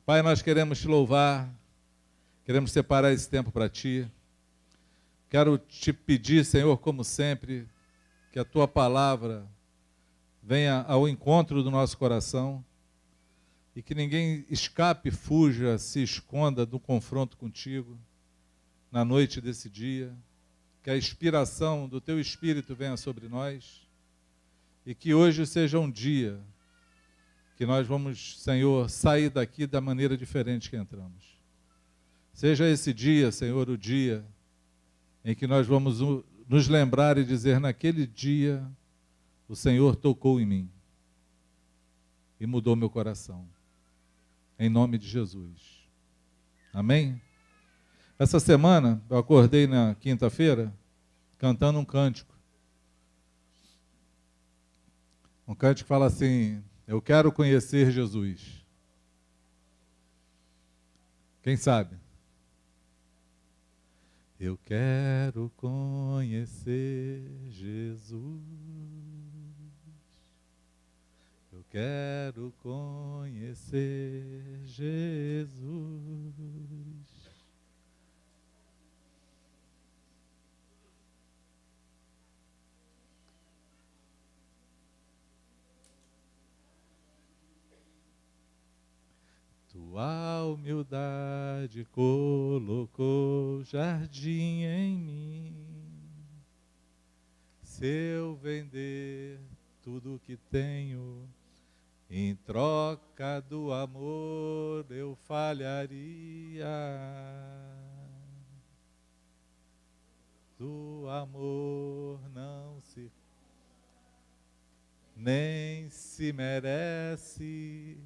Pai, nós queremos te louvar, queremos separar esse tempo para ti. Quero te pedir, Senhor, como sempre, que a tua palavra venha ao encontro do nosso coração e que ninguém escape, fuja, se esconda do confronto contigo na noite desse dia. Que a inspiração do teu Espírito venha sobre nós e que hoje seja um dia que nós vamos, Senhor, sair daqui da maneira diferente que entramos. Seja esse dia, Senhor, o dia em que nós vamos nos lembrar e dizer, naquele dia, o Senhor tocou em mim e mudou meu coração. Em nome de Jesus. Amém? Essa semana, eu acordei na quinta-feira, cantando um cântico. Um cântico que fala assim, eu quero conhecer Jesus. Quem sabe? Eu quero conhecer Jesus. Eu quero conhecer Jesus. Tua humildade colocou jardim em mim. Se eu vender tudo que tenho, em troca do amor eu falharia. Do amor não se nem se merece.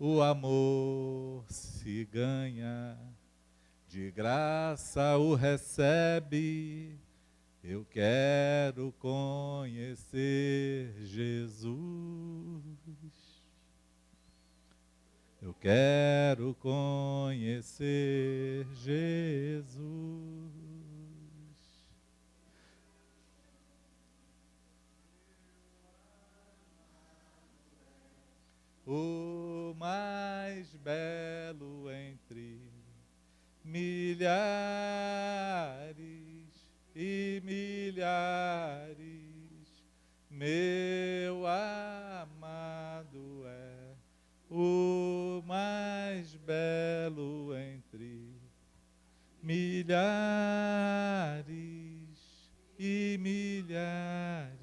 O amor se ganha, de graça o recebe. Eu quero conhecer Jesus. Eu quero conhecer Jesus. O mais belo entre milhares e milhares, meu amado é o mais belo entre milhares e milhares.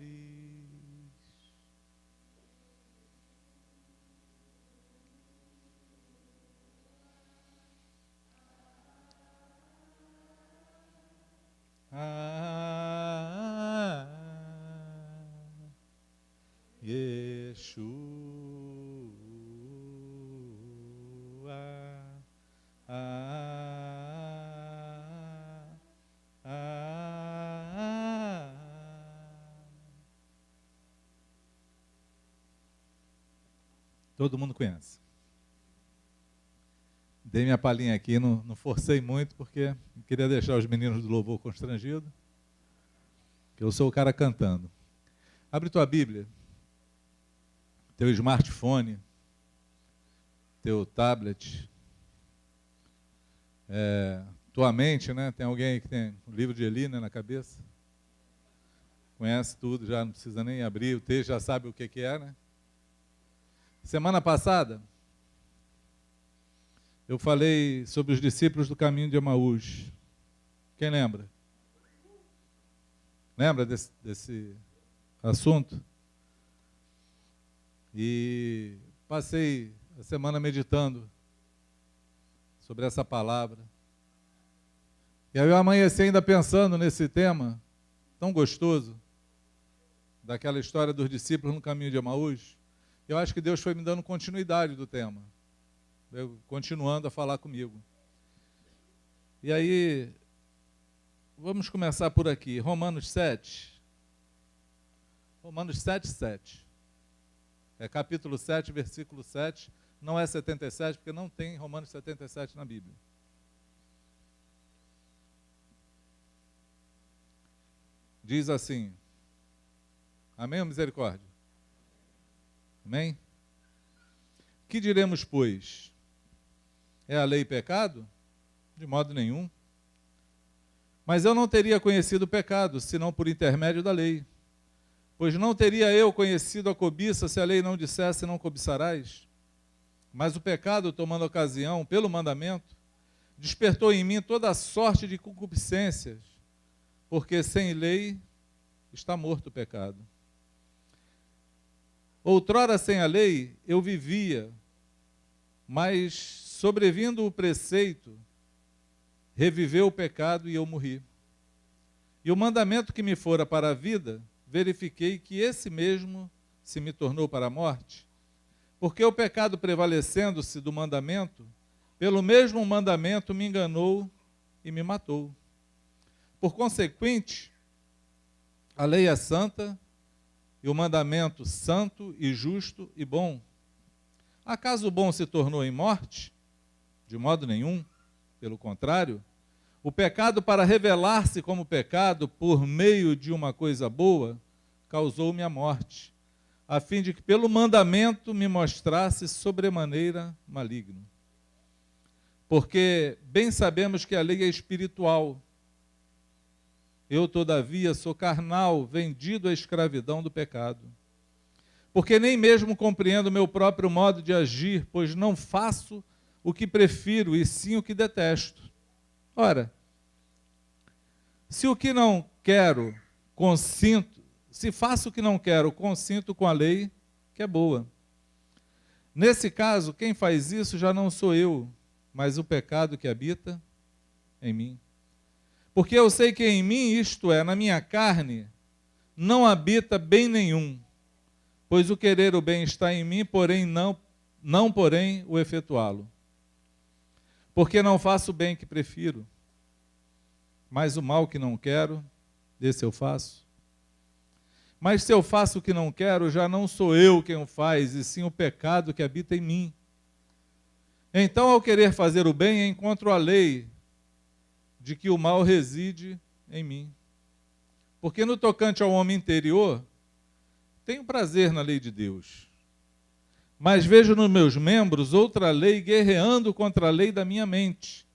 Yeshua, Todo mundo conhece. Dei minha palhinha aqui, não forcei muito, porque não queria deixar os meninos do louvor constrangidos, que eu sou o cara cantando. Abre tua Bíblia, teu smartphone, teu tablet, tua mente, né? Tem alguém aí que tem o livro de Eli, né, na cabeça? Conhece tudo, já não precisa nem abrir o texto, já sabe o que é, né? Semana passada, eu falei sobre os discípulos do caminho de Emaús. Quem lembra? Lembra desse assunto? E passei a semana meditando sobre essa palavra. E aí eu amanheci ainda pensando nesse tema tão gostoso, daquela história dos discípulos no caminho de Emaús. Eu acho que Deus foi me dando continuidade do tema, continuando a falar comigo. E aí, vamos começar por aqui, Romanos 7. Romanos 7, 7. É capítulo 7, versículo 7. Não é 77, porque não tem Romanos 77 na Bíblia. Diz assim, amém ou misericórdia? Amém? Que diremos, pois? É a lei pecado? De modo nenhum. Mas eu não teria conhecido o pecado, senão por intermédio da lei. Pois não teria eu conhecido a cobiça se a lei não dissesse não cobiçarás. Mas o pecado, tomando ocasião pelo mandamento, despertou em mim toda a sorte de concupiscências, porque sem lei está morto o pecado. Outrora sem a lei eu vivia, mas sobrevindo o preceito, reviveu o pecado e eu morri. E o mandamento que me fora para a vida, verifiquei que esse mesmo se me tornou para a morte, porque o pecado prevalecendo-se do mandamento, pelo mesmo mandamento me enganou e me matou. Por consequente, a lei é santa e o mandamento santo e justo e bom. Acaso o bom se tornou em morte? De modo nenhum. Pelo contrário, o pecado, para revelar-se como pecado por meio de uma coisa boa, causou-me a morte, a fim de que pelo mandamento me mostrasse sobremaneira maligno. Porque bem sabemos que a lei é espiritual. Eu, todavia, sou carnal, vendido à escravidão do pecado. Porque nem mesmo compreendo o meu próprio modo de agir, pois não faço o que prefiro, e sim o que detesto. Ora, se o que não quero, consinto, se faço o que não quero, consinto com a lei, que é boa. Nesse caso, quem faz isso já não sou eu, mas o pecado que habita em mim. Porque eu sei que em mim, isto é, na minha carne, não habita bem nenhum, pois o querer o bem está em mim, porém não porém o efetuá-lo. Porque não faço o bem que prefiro, mas o mal que não quero, desse eu faço. Mas se eu faço o que não quero, já não sou eu quem o faz, e sim o pecado que habita em mim. Então, ao querer fazer o bem, encontro a lei de que o mal reside em mim. Porque no tocante ao homem interior, tenho prazer na lei de Deus. Mas vejo nos meus membros outra lei guerreando contra a lei da minha mente.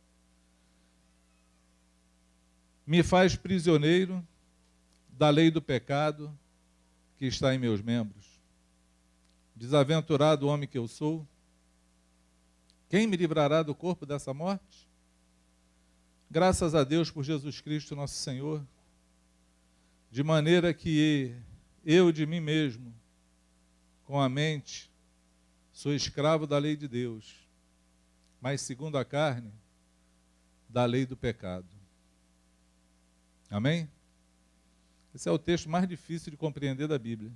Me faz prisioneiro da lei do pecado que está em meus membros. Desaventurado homem que eu sou, quem me livrará do corpo dessa morte? Graças a Deus por Jesus Cristo, nosso Senhor, de maneira que eu de mim mesmo, com a mente, sou escravo da lei de Deus, mas segundo a carne, da lei do pecado. Amém? Esse é o texto mais difícil de compreender da Bíblia.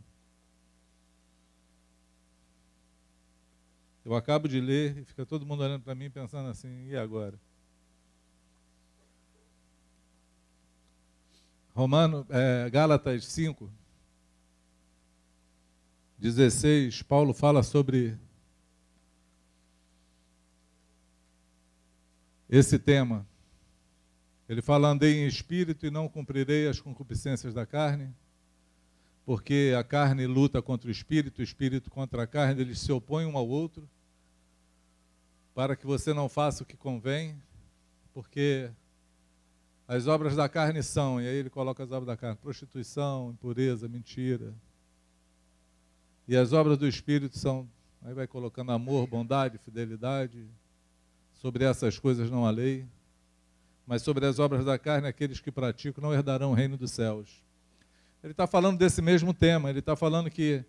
Eu acabo de ler e fica todo mundo olhando para mim pensando assim, e agora? Gálatas 5, 16, Paulo fala sobre esse tema. Ele fala, andei em espírito e não cumprirei as concupiscências da carne, porque a carne luta contra o espírito contra a carne, eles se opõem um ao outro, para que você não faça o que convém, porque as obras da carne são, e aí ele coloca as obras da carne, prostituição, impureza, mentira. E as obras do Espírito são, aí vai colocando amor, bondade, fidelidade. Sobre essas coisas não há lei, mas sobre as obras da carne, aqueles que praticam não herdarão o reino dos céus. Ele está falando desse mesmo tema, ele está falando que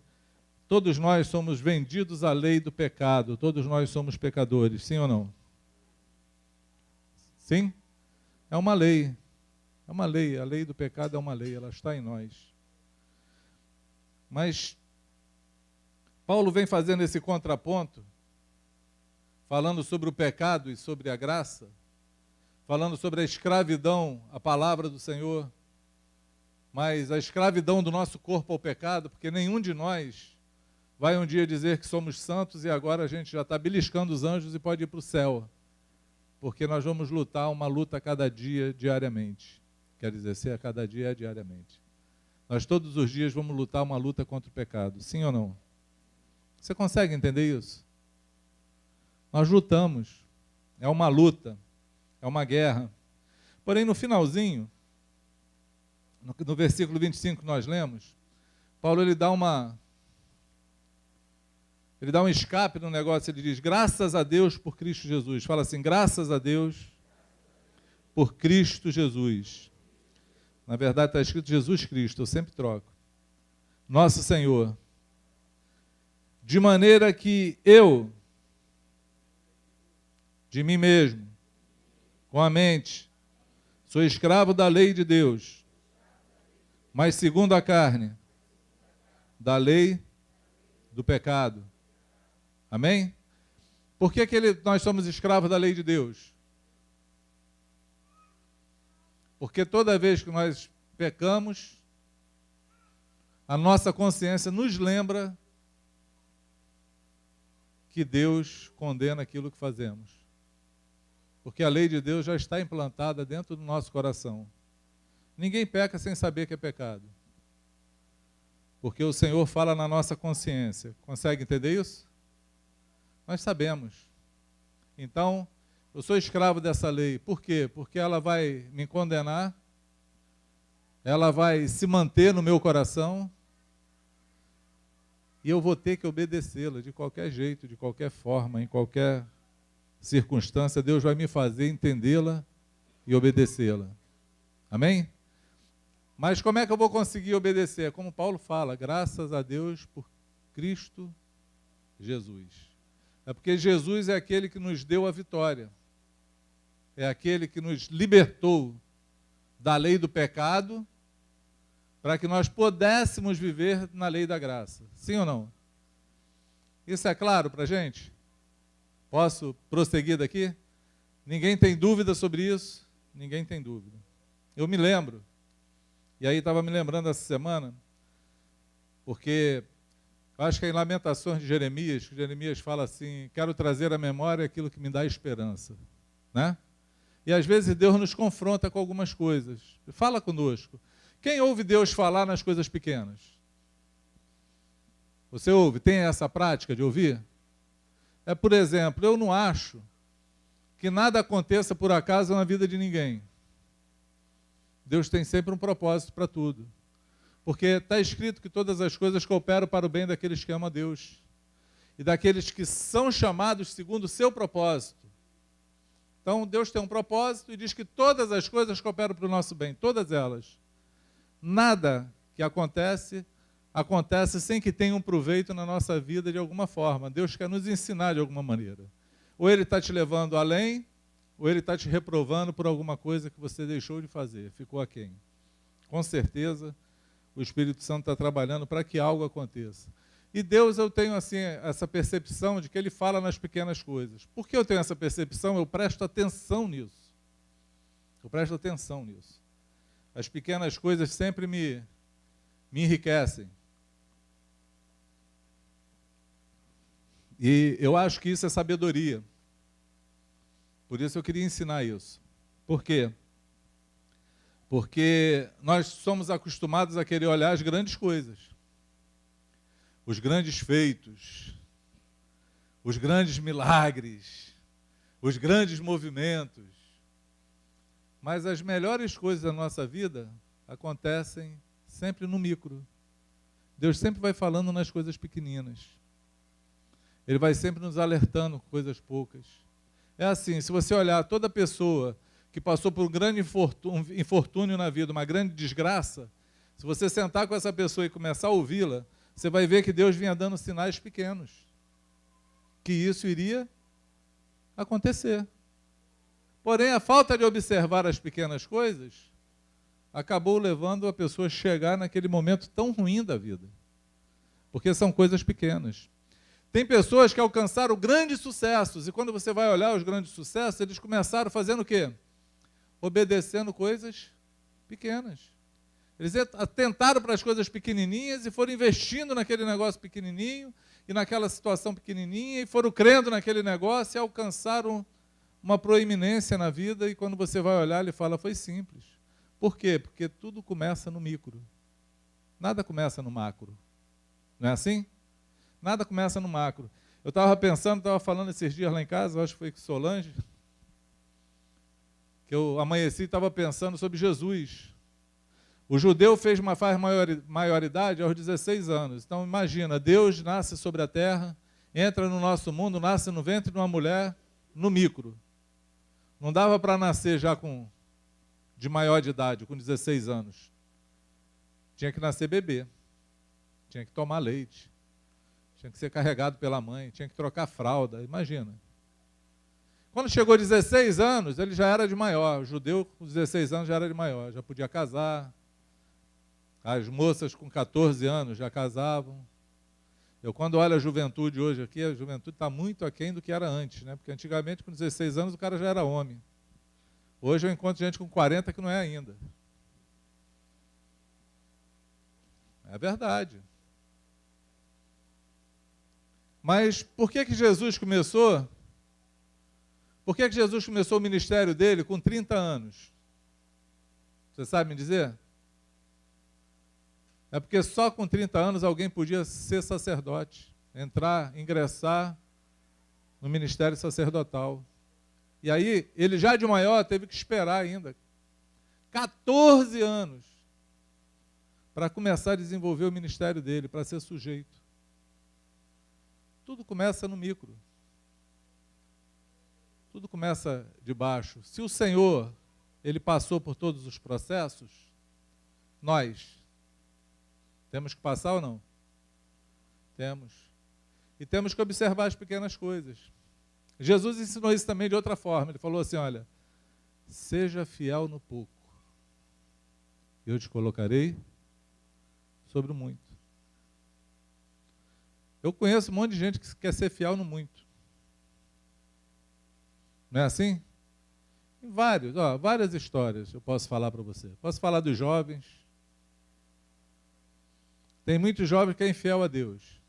todos nós somos vendidos à lei do pecado, todos nós somos pecadores, sim ou não? Sim? É uma lei, a lei do pecado é uma lei, ela está em nós. Mas Paulo vem fazendo esse contraponto, falando sobre o pecado e sobre a graça, falando sobre a escravidão, a palavra do Senhor, mas a escravidão do nosso corpo ao pecado, porque nenhum de nós vai um dia dizer que somos santos e agora a gente já está beliscando os anjos e pode ir para o céu, porque nós vamos lutar uma luta a cada dia, diariamente. Quer dizer, se a cada dia é diariamente. Nós todos os dias vamos lutar uma luta contra o pecado, sim ou não? Você consegue entender isso? Nós lutamos. é uma luta, é uma guerra. Porém, no finalzinho, no versículo 25 que nós lemos, Paulo ele dá um escape no negócio, ele diz, graças a Deus por Cristo Jesus. Fala assim, graças a Deus por Cristo Jesus. Na verdade está escrito Jesus Cristo, eu sempre troco. Nosso Senhor. De maneira que eu, de mim mesmo, com a mente, sou escravo da lei de Deus, mas segundo a carne, da lei do pecado. Amém? Por que nós somos escravos da lei de Deus? Porque toda vez que nós pecamos, a nossa consciência nos lembra que Deus condena aquilo que fazemos. Porque a lei de Deus já está implantada dentro do nosso coração. Ninguém peca sem saber que é pecado. Porque o Senhor fala na nossa consciência. Consegue entender isso? Nós sabemos. Então, eu sou escravo dessa lei. Por quê? Porque ela vai me condenar, ela vai se manter no meu coração e eu vou ter que obedecê-la de qualquer jeito, de qualquer forma, em qualquer circunstância. Deus vai me fazer entendê-la e obedecê-la. Amém? Mas como é que eu vou conseguir obedecer? Como Paulo fala, graças a Deus por Cristo Jesus. É porque Jesus é aquele que nos deu a vitória. É aquele que nos libertou da lei do pecado para que nós pudéssemos viver na lei da graça. Sim ou não? Isso é claro para a gente? Posso prosseguir daqui? Ninguém tem dúvida sobre isso? Ninguém tem dúvida. Eu me lembro, e aí estava me lembrando essa semana, porque acho que é em Lamentações de Jeremias, que Jeremias fala assim, quero trazer à memória aquilo que me dá esperança. Né? E às vezes Deus nos confronta com algumas coisas. Fala conosco. Quem ouve Deus falar nas coisas pequenas? Você ouve? Tem essa prática de ouvir? É, por exemplo, eu não acho que nada aconteça por acaso na vida de ninguém. Deus tem sempre um propósito para tudo. Porque está escrito que todas as coisas cooperam para o bem daqueles que amam a Deus. E daqueles que são chamados segundo o seu propósito. Então, Deus tem um propósito e diz que todas as coisas cooperam para o nosso bem, todas elas. Nada que acontece sem que tenha um proveito na nossa vida de alguma forma. Deus quer nos ensinar de alguma maneira. Ou Ele está te levando além, ou Ele está te reprovando por alguma coisa que você deixou de fazer, ficou aquém. Com certeza, o Espírito Santo está trabalhando para que algo aconteça. E Deus, eu tenho assim essa percepção de que Ele fala nas pequenas coisas. Por que eu tenho essa percepção? Eu presto atenção nisso. As pequenas coisas sempre me enriquecem. E eu acho que isso é sabedoria. Por isso eu queria ensinar isso. Por quê? Porque nós somos acostumados a querer olhar as grandes coisas. Os grandes feitos, os grandes milagres, os grandes movimentos. Mas as melhores coisas da nossa vida acontecem sempre no micro. Deus sempre vai falando nas coisas pequeninas. Ele vai sempre nos alertando com coisas poucas. É assim, se você olhar toda pessoa que passou por um grande infortúnio na vida, uma grande desgraça, se você sentar com essa pessoa e começar a ouvi-la, você vai ver que Deus vinha dando sinais pequenos, que isso iria acontecer. Porém, a falta de observar as pequenas coisas acabou levando a pessoa a chegar naquele momento tão ruim da vida, porque são coisas pequenas. Tem pessoas que alcançaram grandes sucessos, e quando você vai olhar os grandes sucessos, eles começaram fazendo o quê? Obedecendo coisas pequenas. Eles atentaram para as coisas pequenininhas e foram investindo naquele negócio pequenininho e naquela situação pequenininha e foram crendo naquele negócio e alcançaram uma proeminência na vida. E quando você vai olhar, ele fala, foi simples. Por quê? Porque tudo começa no micro. Nada começa no macro. Não é assim? Nada começa no macro. Eu estava pensando, estava falando esses dias lá em casa, eu acho que foi com Solange, que eu amanheci e estava pensando sobre Jesus. O judeu faz maioridade aos 16 anos. Então imagina, Deus nasce sobre a terra, entra no nosso mundo, nasce no ventre de uma mulher, no micro. Não dava para nascer já de maior de idade, com 16 anos. Tinha que nascer bebê, tinha que tomar leite, tinha que ser carregado pela mãe, tinha que trocar fralda, imagina. Quando chegou a 16 anos, ele já era de maior. O judeu com 16 anos já era de maior, já podia casar. As moças com 14 anos já casavam. Eu, quando olho a juventude hoje aqui, a juventude está muito aquém do que era antes, né? Porque antigamente, com 16 anos, o cara já era homem. Hoje eu encontro gente com 40 que não é ainda. É verdade. Mas por que Jesus começou? Por que Jesus começou o ministério dele com 30 anos? Você sabe me dizer? É porque só com 30 anos alguém podia ser sacerdote, ingressar no ministério sacerdotal. E aí, ele já de maior teve que esperar ainda 14 anos para começar a desenvolver o ministério dele, para ser sujeito. Tudo começa no micro. Tudo começa de baixo. Se o Senhor, ele passou por todos os processos, nós temos que passar ou não? Temos. E temos que observar as pequenas coisas. Jesus ensinou isso também de outra forma. Ele falou assim, olha, seja fiel no pouco. Eu te colocarei sobre o muito. Eu conheço um monte de gente que quer ser fiel no muito. Não é assim? Tem várias histórias eu posso falar para você. Posso falar dos jovens. Tem muitos jovens que é infiel a Deus.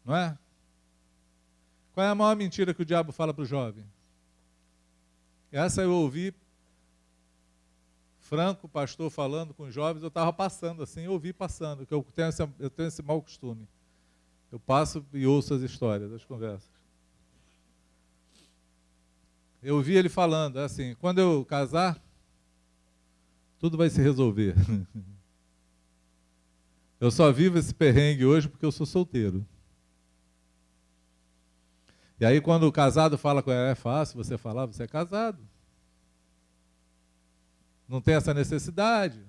Não é? Qual é a maior mentira que o diabo fala para o jovem? Essa eu ouvi Franco, pastor, falando com os jovens, eu estava passando assim, eu ouvi passando, que eu tenho esse mau costume. Eu passo e ouço as histórias, as conversas. Eu ouvi ele falando, assim, quando eu casar, tudo vai se resolver. Eu só vivo esse perrengue hoje porque eu sou solteiro. E aí quando o casado fala com ela, é fácil você falar, você é casado. Não tem essa necessidade.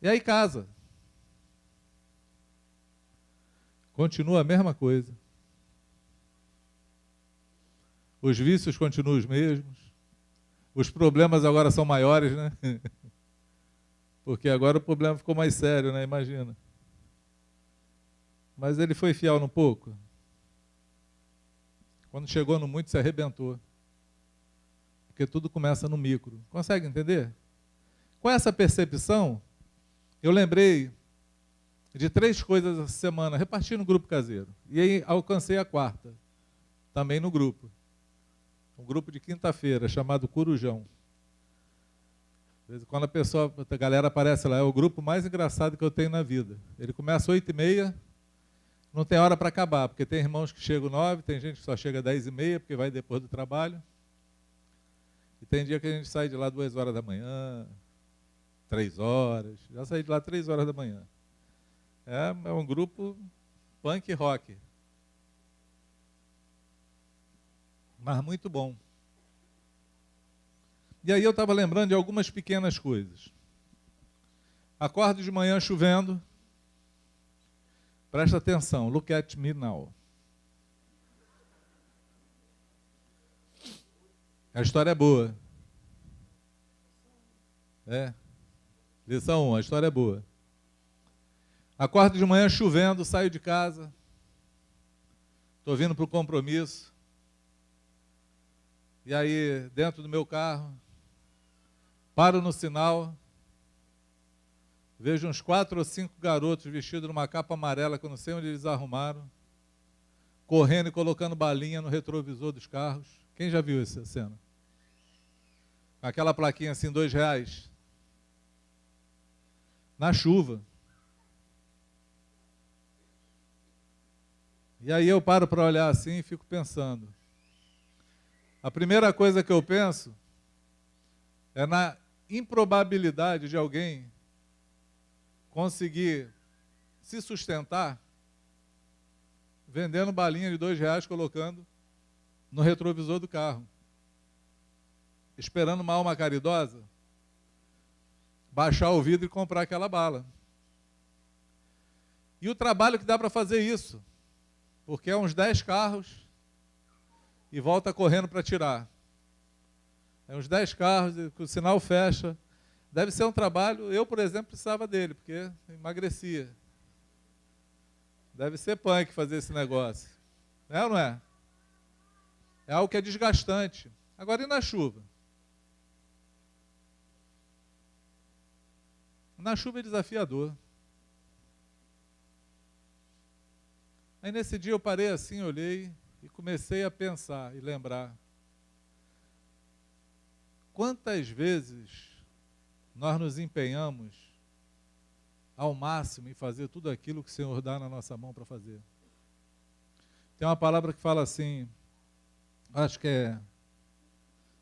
E aí casa. Continua a mesma coisa. Os vícios continuam os mesmos. Os problemas agora são maiores, né? Porque agora o problema ficou mais sério, né? Imagina. Mas ele foi fiel no pouco. Quando chegou no muito, se arrebentou. Porque tudo começa no micro. Consegue entender? Com essa percepção, eu lembrei de 3 coisas essa semana, reparti no grupo caseiro. E aí alcancei a 4ª, também no grupo. Um grupo de quinta-feira, chamado Corujão. Quando a galera aparece lá, é o grupo mais engraçado que eu tenho na vida. Ele começa às 8h30, não tem hora para acabar, porque tem irmãos que chegam 9, tem gente que só chega às 10h30, porque vai depois do trabalho. E tem dia que a gente sai de lá 2 horas da manhã, 3 horas, já saí de lá 3 horas da manhã. É um grupo punk rock. Mas muito bom. E aí eu estava lembrando de algumas pequenas coisas. Acordo de manhã chovendo. Presta atenção, look at me now. A história é boa. Lição 1, a história é boa. Acordo de manhã chovendo, saio de casa. Estou vindo para o compromisso. E aí, dentro do meu carro, paro no sinal, vejo uns 4 ou 5 garotos vestidos numa capa amarela, que eu não sei onde eles arrumaram, correndo e colocando balinha no retrovisor dos carros. Quem já viu essa cena? Aquela plaquinha assim, R$2. Na chuva. E aí eu paro para olhar assim e fico pensando. A primeira coisa que eu penso é na improbabilidade de alguém conseguir se sustentar vendendo balinha de R$2, colocando no retrovisor do carro, esperando uma alma caridosa baixar o vidro e comprar aquela bala. E o trabalho que dá para fazer isso, porque é uns 10 carros e volta correndo para tirar. É uns 10 carros, o sinal fecha. Deve ser um trabalho, eu, por exemplo, precisava dele, porque emagrecia. Deve ser punk fazer esse negócio. É ou não é? É algo que é desgastante. Agora, e na chuva? Na chuva é desafiador. Aí nesse dia eu parei assim, olhei e comecei a pensar e lembrar. Quantas vezes nós nos empenhamos ao máximo em fazer tudo aquilo que o Senhor dá na nossa mão para fazer? Tem uma palavra que fala assim, acho que é,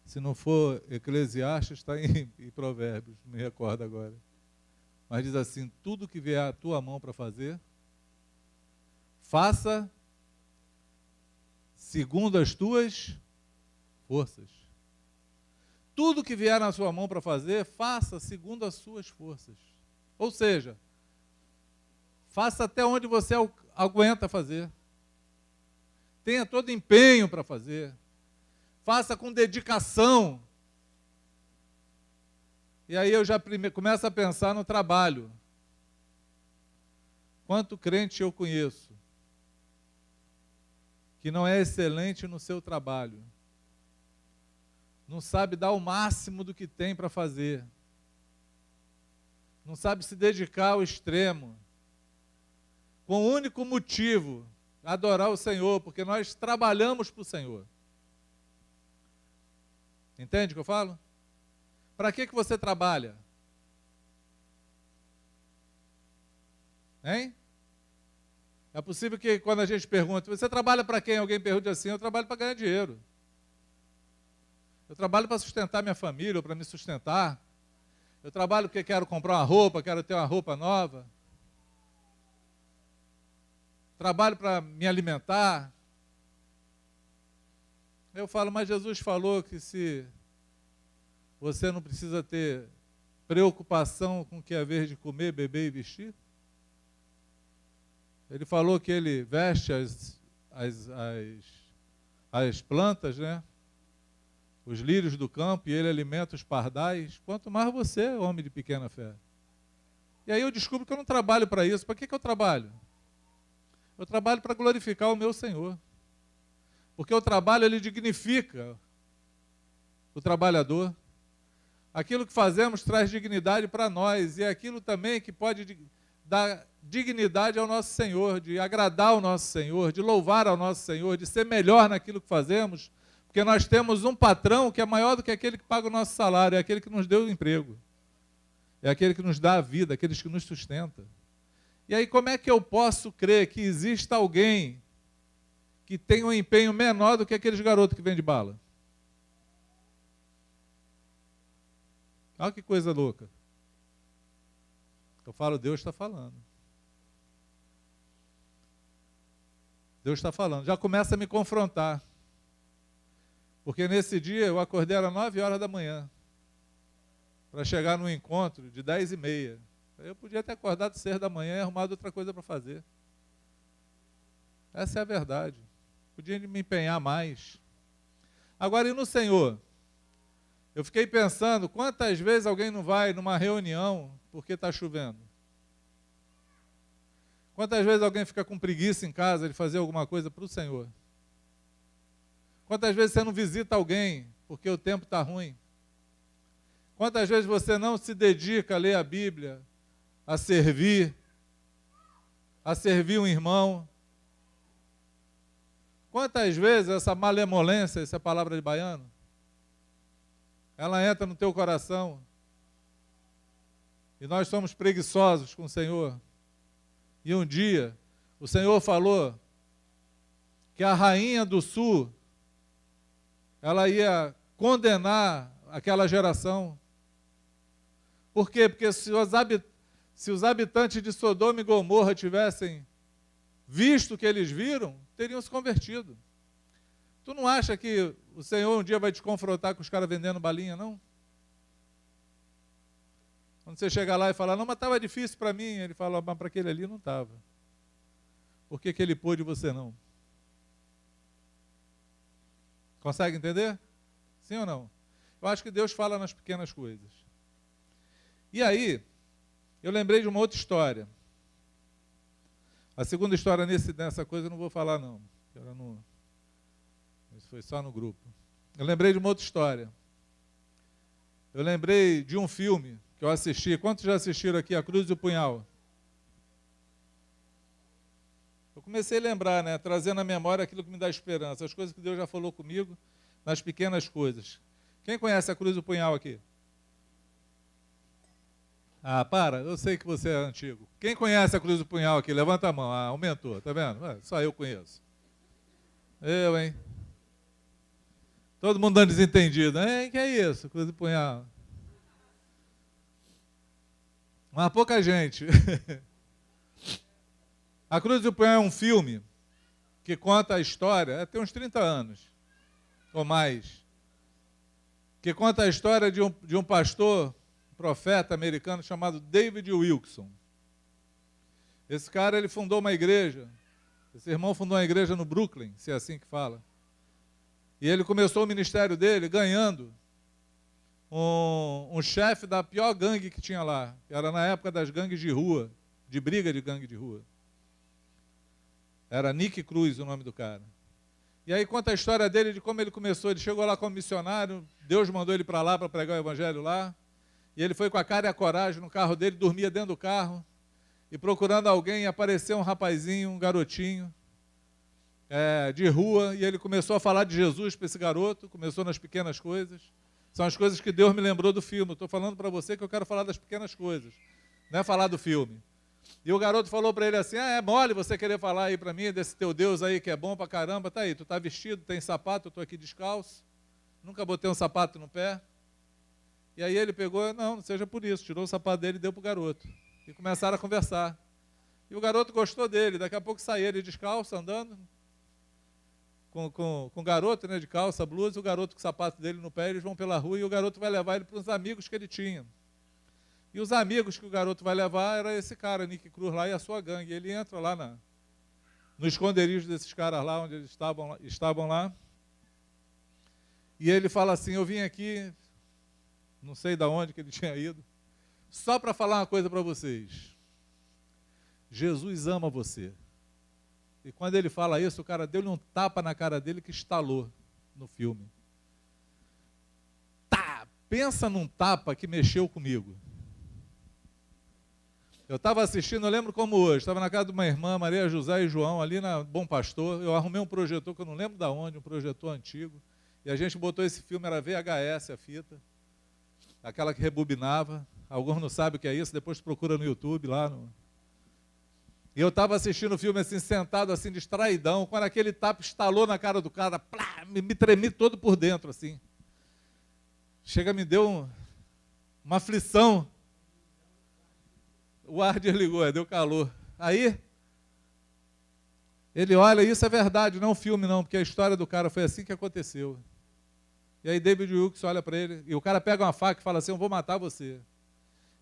se não for Eclesiastes, está em Provérbios, não me recordo agora. Mas diz assim, tudo que vier à tua mão para fazer, faça segundo as tuas forças. Tudo que vier na sua mão para fazer, faça segundo as suas forças. Ou seja, faça até onde você aguenta fazer. Tenha todo empenho para fazer. Faça com dedicação. E aí eu já começo a pensar no trabalho. Quanto crente eu conheço que não é excelente no seu trabalho, não sabe dar o máximo do que tem para fazer, não sabe se dedicar ao extremo, com o único motivo, adorar o Senhor, porque nós trabalhamos para o Senhor. Entende o que eu falo? Para que você trabalha? Hein? É possível que quando a gente pergunta, você trabalha para quem? Alguém pergunta assim, eu trabalho para ganhar dinheiro. Eu trabalho para sustentar minha família, ou para me sustentar. Eu trabalho porque quero comprar uma roupa, quero ter uma roupa nova. Trabalho para me alimentar. Eu falo, mas Jesus falou que se você não precisa ter preocupação com o que é haver de comer, beber e vestir. Ele falou que ele veste as plantas, né? Os lírios do campo, e ele alimenta os pardais. Quanto mais você, homem de pequena fé. E aí eu descubro que eu não trabalho para isso. Para que eu trabalho? Eu trabalho para glorificar o meu Senhor. Porque o trabalho, ele dignifica o trabalhador. Aquilo que fazemos traz dignidade para nós, e é aquilo também que pode dar dignidade ao nosso Senhor, de agradar ao nosso Senhor, de louvar ao nosso Senhor, de ser melhor naquilo que fazemos, porque nós temos um patrão que é maior do que aquele que paga o nosso salário, é aquele que nos deu o emprego, é aquele que nos dá a vida, aqueles que nos sustenta. E aí como é que eu posso crer que exista alguém que tem um empenho menor do que aqueles garotos que vendem bala? Olha que coisa louca. Eu falo, Deus está falando. Deus está falando. Já começa a me confrontar. Porque nesse dia eu acordei às 9 horas da manhã para chegar num encontro de 10h30. Eu podia ter acordado 6 da manhã e arrumado outra coisa para fazer. Essa é a verdade. Podia me empenhar mais. Agora, e no Senhor? Eu fiquei pensando, quantas vezes alguém não vai numa reunião porque está chovendo? Quantas vezes alguém fica com preguiça em casa de fazer alguma coisa para o Senhor? Quantas vezes você não visita alguém porque o tempo está ruim? Quantas vezes você não se dedica a ler a Bíblia, a servir um irmão? Quantas vezes essa malemolência, essa palavra de baiano, ela entra no teu coração e nós somos preguiçosos com o Senhor. E um dia o Senhor falou que a rainha do sul, ela ia condenar aquela geração. Por quê? Porque se os habitantes de Sodoma e Gomorra tivessem visto o que eles viram, teriam se convertido. Tu não acha que o Senhor um dia vai te confrontar com os caras vendendo balinha, não? Quando você chegar lá e falar, não, mas estava difícil para mim, ele fala, mas para aquele ali não estava. Por que ele pôde e você não? Consegue entender? Sim ou não? Eu acho que Deus fala nas pequenas coisas. E aí, eu lembrei de uma outra história. A segunda história nessa coisa eu não vou falar, não. Isso foi só no grupo. Eu lembrei de uma outra história. Eu lembrei de um filme que eu assisti. Quantos já assistiram aqui A Cruz e o Punhal? Eu comecei a lembrar, né, trazendo à memória aquilo que me dá esperança, as coisas que Deus já falou comigo nas pequenas coisas. Quem conhece A Cruz e o Punhal aqui? Ah, para, eu sei que você é antigo. Quem conhece A Cruz e o Punhal aqui? Levanta a mão. Ah, aumentou, tá vendo? Só eu conheço. Eu, hein? Todo mundo dando desentendido. Hein? Que é isso, Cruz e Punhal? Mas pouca gente. A Cruz e o Punhal é um filme que conta a história, tem uns 30 anos, ou mais, que conta a história de um pastor, profeta americano chamado David Wilkerson. Esse cara, ele fundou uma igreja, esse irmão fundou uma igreja no Brooklyn, se é assim que fala. E ele começou o ministério dele ganhando um chefe da pior gangue que tinha lá, que era na época das gangues de rua, de briga de gangue de rua. Era Nick Cruz o nome do cara. E aí conta a história dele, de como ele começou. Ele chegou lá como missionário, Deus mandou ele para lá para pregar o evangelho lá. E ele foi com a cara e a coragem no carro dele, dormia dentro do carro. E procurando alguém, apareceu um rapazinho, um garotinho, de rua. E ele começou a falar de Jesus para esse garoto, começou nas pequenas coisas. São as coisas que Deus me lembrou do filme. Estou falando para você que eu quero falar das pequenas coisas, não é falar do filme. E o garoto falou para ele assim, é mole você querer falar aí para mim desse teu Deus aí que é bom para caramba, tá aí, tu tá vestido, tem sapato, eu estou aqui descalço, nunca botei um sapato no pé. E aí ele pegou, não seja por isso, tirou o sapato dele e deu para o garoto. E começaram a conversar. E o garoto gostou dele, daqui a pouco saiu ele descalço, andando, com o garoto, né, de calça, blusa, e o garoto com o sapato dele no pé, eles vão pela rua e o garoto vai levar ele para uns amigos que ele tinha. E os amigos que o garoto vai levar era esse cara, Nick Cruz, lá, e a sua gangue. Ele entra lá no esconderijo desses caras lá, onde eles estavam lá. E ele fala assim, eu vim aqui, não sei de onde que ele tinha ido, só para falar uma coisa para vocês. Jesus ama você. E quando ele fala isso, o cara deu-lhe um tapa na cara dele que estalou no filme. Tá, pensa num tapa que mexeu comigo. Eu estava assistindo, eu lembro como hoje, estava na casa de uma irmã, Maria José e João, ali na Bom Pastor. Eu arrumei um projetor, que eu não lembro de onde, um projetor antigo, e a gente botou esse filme, era VHS a fita, aquela que rebobinava. Alguns não sabem o que é isso, depois procura no YouTube lá. E eu estava assistindo o filme assim, sentado assim, distraidão, quando aquele tapa estalou na cara do cara, plá, me tremi todo por dentro assim. Chega, me deu uma aflição. O ar desligou, deu calor. Aí, ele olha, isso é verdade, não é um filme não, porque a história do cara foi assim que aconteceu. E aí David Wilkerson olha para ele, e o cara pega uma faca e fala assim, eu vou matar você.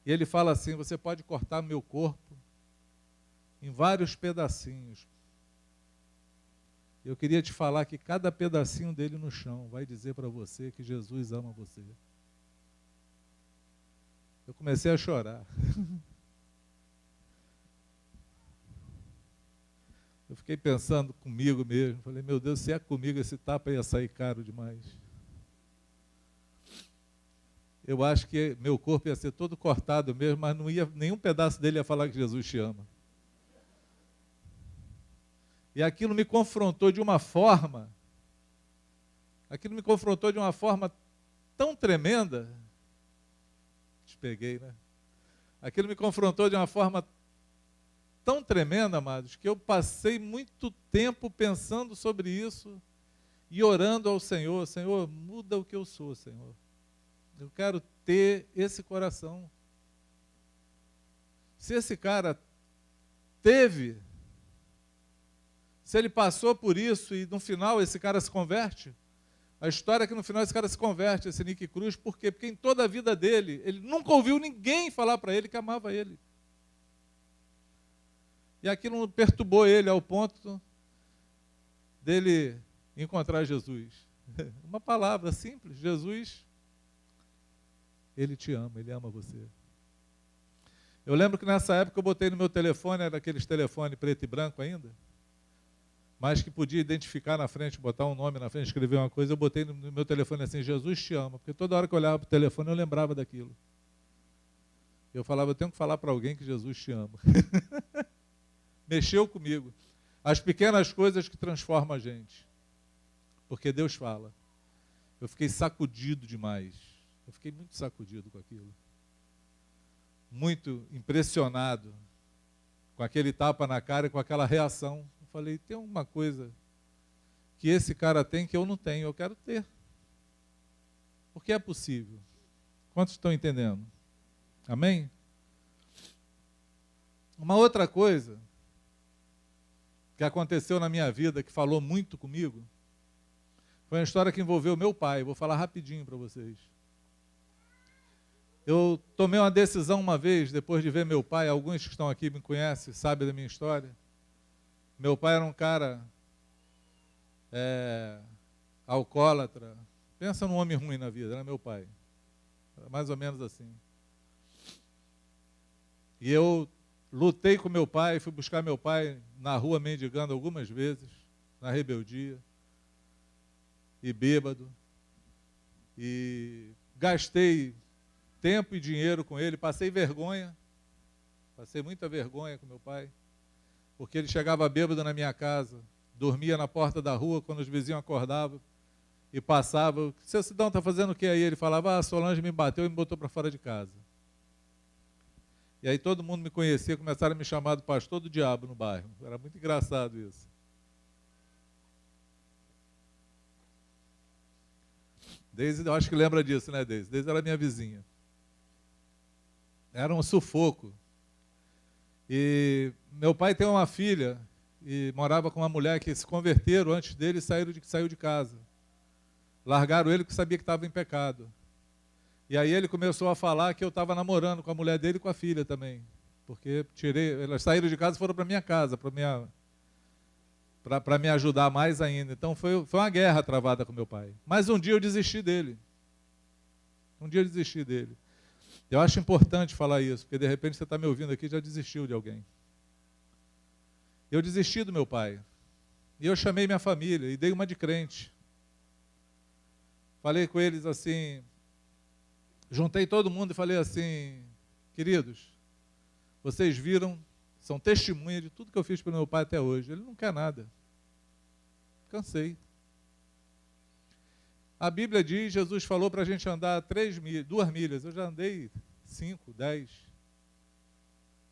E ele fala assim, você pode cortar meu corpo em vários pedacinhos. Eu queria te falar que cada pedacinho dele no chão vai dizer para você que Jesus ama você. Eu comecei a chorar. Eu fiquei pensando comigo mesmo, falei, meu Deus, se é comigo esse tapa ia sair caro demais. Eu acho que meu corpo ia ser todo cortado mesmo, mas não ia, nenhum pedaço dele ia falar que Jesus te ama. E aquilo me confrontou de uma forma, tão tremenda, te peguei, né? Aquilo me confrontou de uma forma tão tremenda, amados, que eu passei muito tempo pensando sobre isso e orando ao Senhor. Senhor, muda o que eu sou, Senhor. Eu quero ter esse coração. Se esse cara teve, se ele passou por isso e no final esse cara se converte, a história é que no final esse cara se converte, esse Nick Cruz, por quê? Porque em toda a vida dele, ele nunca ouviu ninguém falar para ele que amava ele. E aquilo perturbou ele ao ponto dele encontrar Jesus. Uma palavra simples, Jesus, ele te ama, ele ama você. Eu lembro que nessa época eu botei no meu telefone, era aqueles telefones preto e branco ainda, mas que podia identificar na frente, botar um nome na frente, escrever uma coisa, eu botei no meu telefone assim, Jesus te ama, porque toda hora que eu olhava para o telefone eu lembrava daquilo. Eu falava, eu tenho que falar para alguém que Jesus te ama. Mexeu comigo. As pequenas coisas que transformam a gente. Porque Deus fala. Eu fiquei sacudido demais. Eu fiquei muito sacudido com aquilo. Muito impressionado com aquele tapa na cara e com aquela reação. Eu falei, tem alguma coisa que esse cara tem que eu não tenho, eu quero ter. Porque é possível. Quantos estão entendendo? Amém? Uma outra coisa que aconteceu na minha vida, que falou muito comigo, foi uma história que envolveu meu pai. Vou falar rapidinho para vocês. Eu tomei uma decisão uma vez, depois de ver meu pai, alguns que estão aqui me conhecem, sabem da minha história. Meu pai era um cara alcoólatra. Pensa num homem ruim na vida, era meu pai. Era mais ou menos assim. E eu lutei com meu pai, fui buscar meu pai na rua mendigando algumas vezes, na rebeldia, e bêbado. E gastei tempo e dinheiro com ele, passei vergonha, passei muita vergonha com meu pai, porque ele chegava bêbado na minha casa, dormia na porta da rua quando os vizinhos acordavam e passavam. Seu Sidão está fazendo o que aí? Ele falava, Solange me bateu e me botou para fora de casa. E aí todo mundo me conhecia, começaram a me chamar do pastor do diabo no bairro. Era muito engraçado isso. Deise, eu acho que lembra disso, né, Deise? Deise era minha vizinha. Era um sufoco. E meu pai tem uma filha e morava com uma mulher que se converteram antes dele e saiu de casa. Largaram ele porque sabia que estava em pecado. E aí ele começou a falar que eu estava namorando com a mulher dele e com a filha também. Porque elas saíram de casa e foram para minha casa, para me ajudar mais ainda. Então foi uma guerra travada com meu pai. Mas um dia eu desisti dele. Eu acho importante falar isso, porque de repente você está me ouvindo aqui e já desistiu de alguém. Eu desisti do meu pai. E eu chamei minha família e dei uma de crente. Falei com eles assim, juntei todo mundo e falei assim, queridos, vocês viram, são testemunha de tudo que eu fiz para meu pai até hoje. Ele não quer nada. Cansei. A Bíblia diz, Jesus falou para a gente andar 2 milhas. Eu já andei 5, 10. Não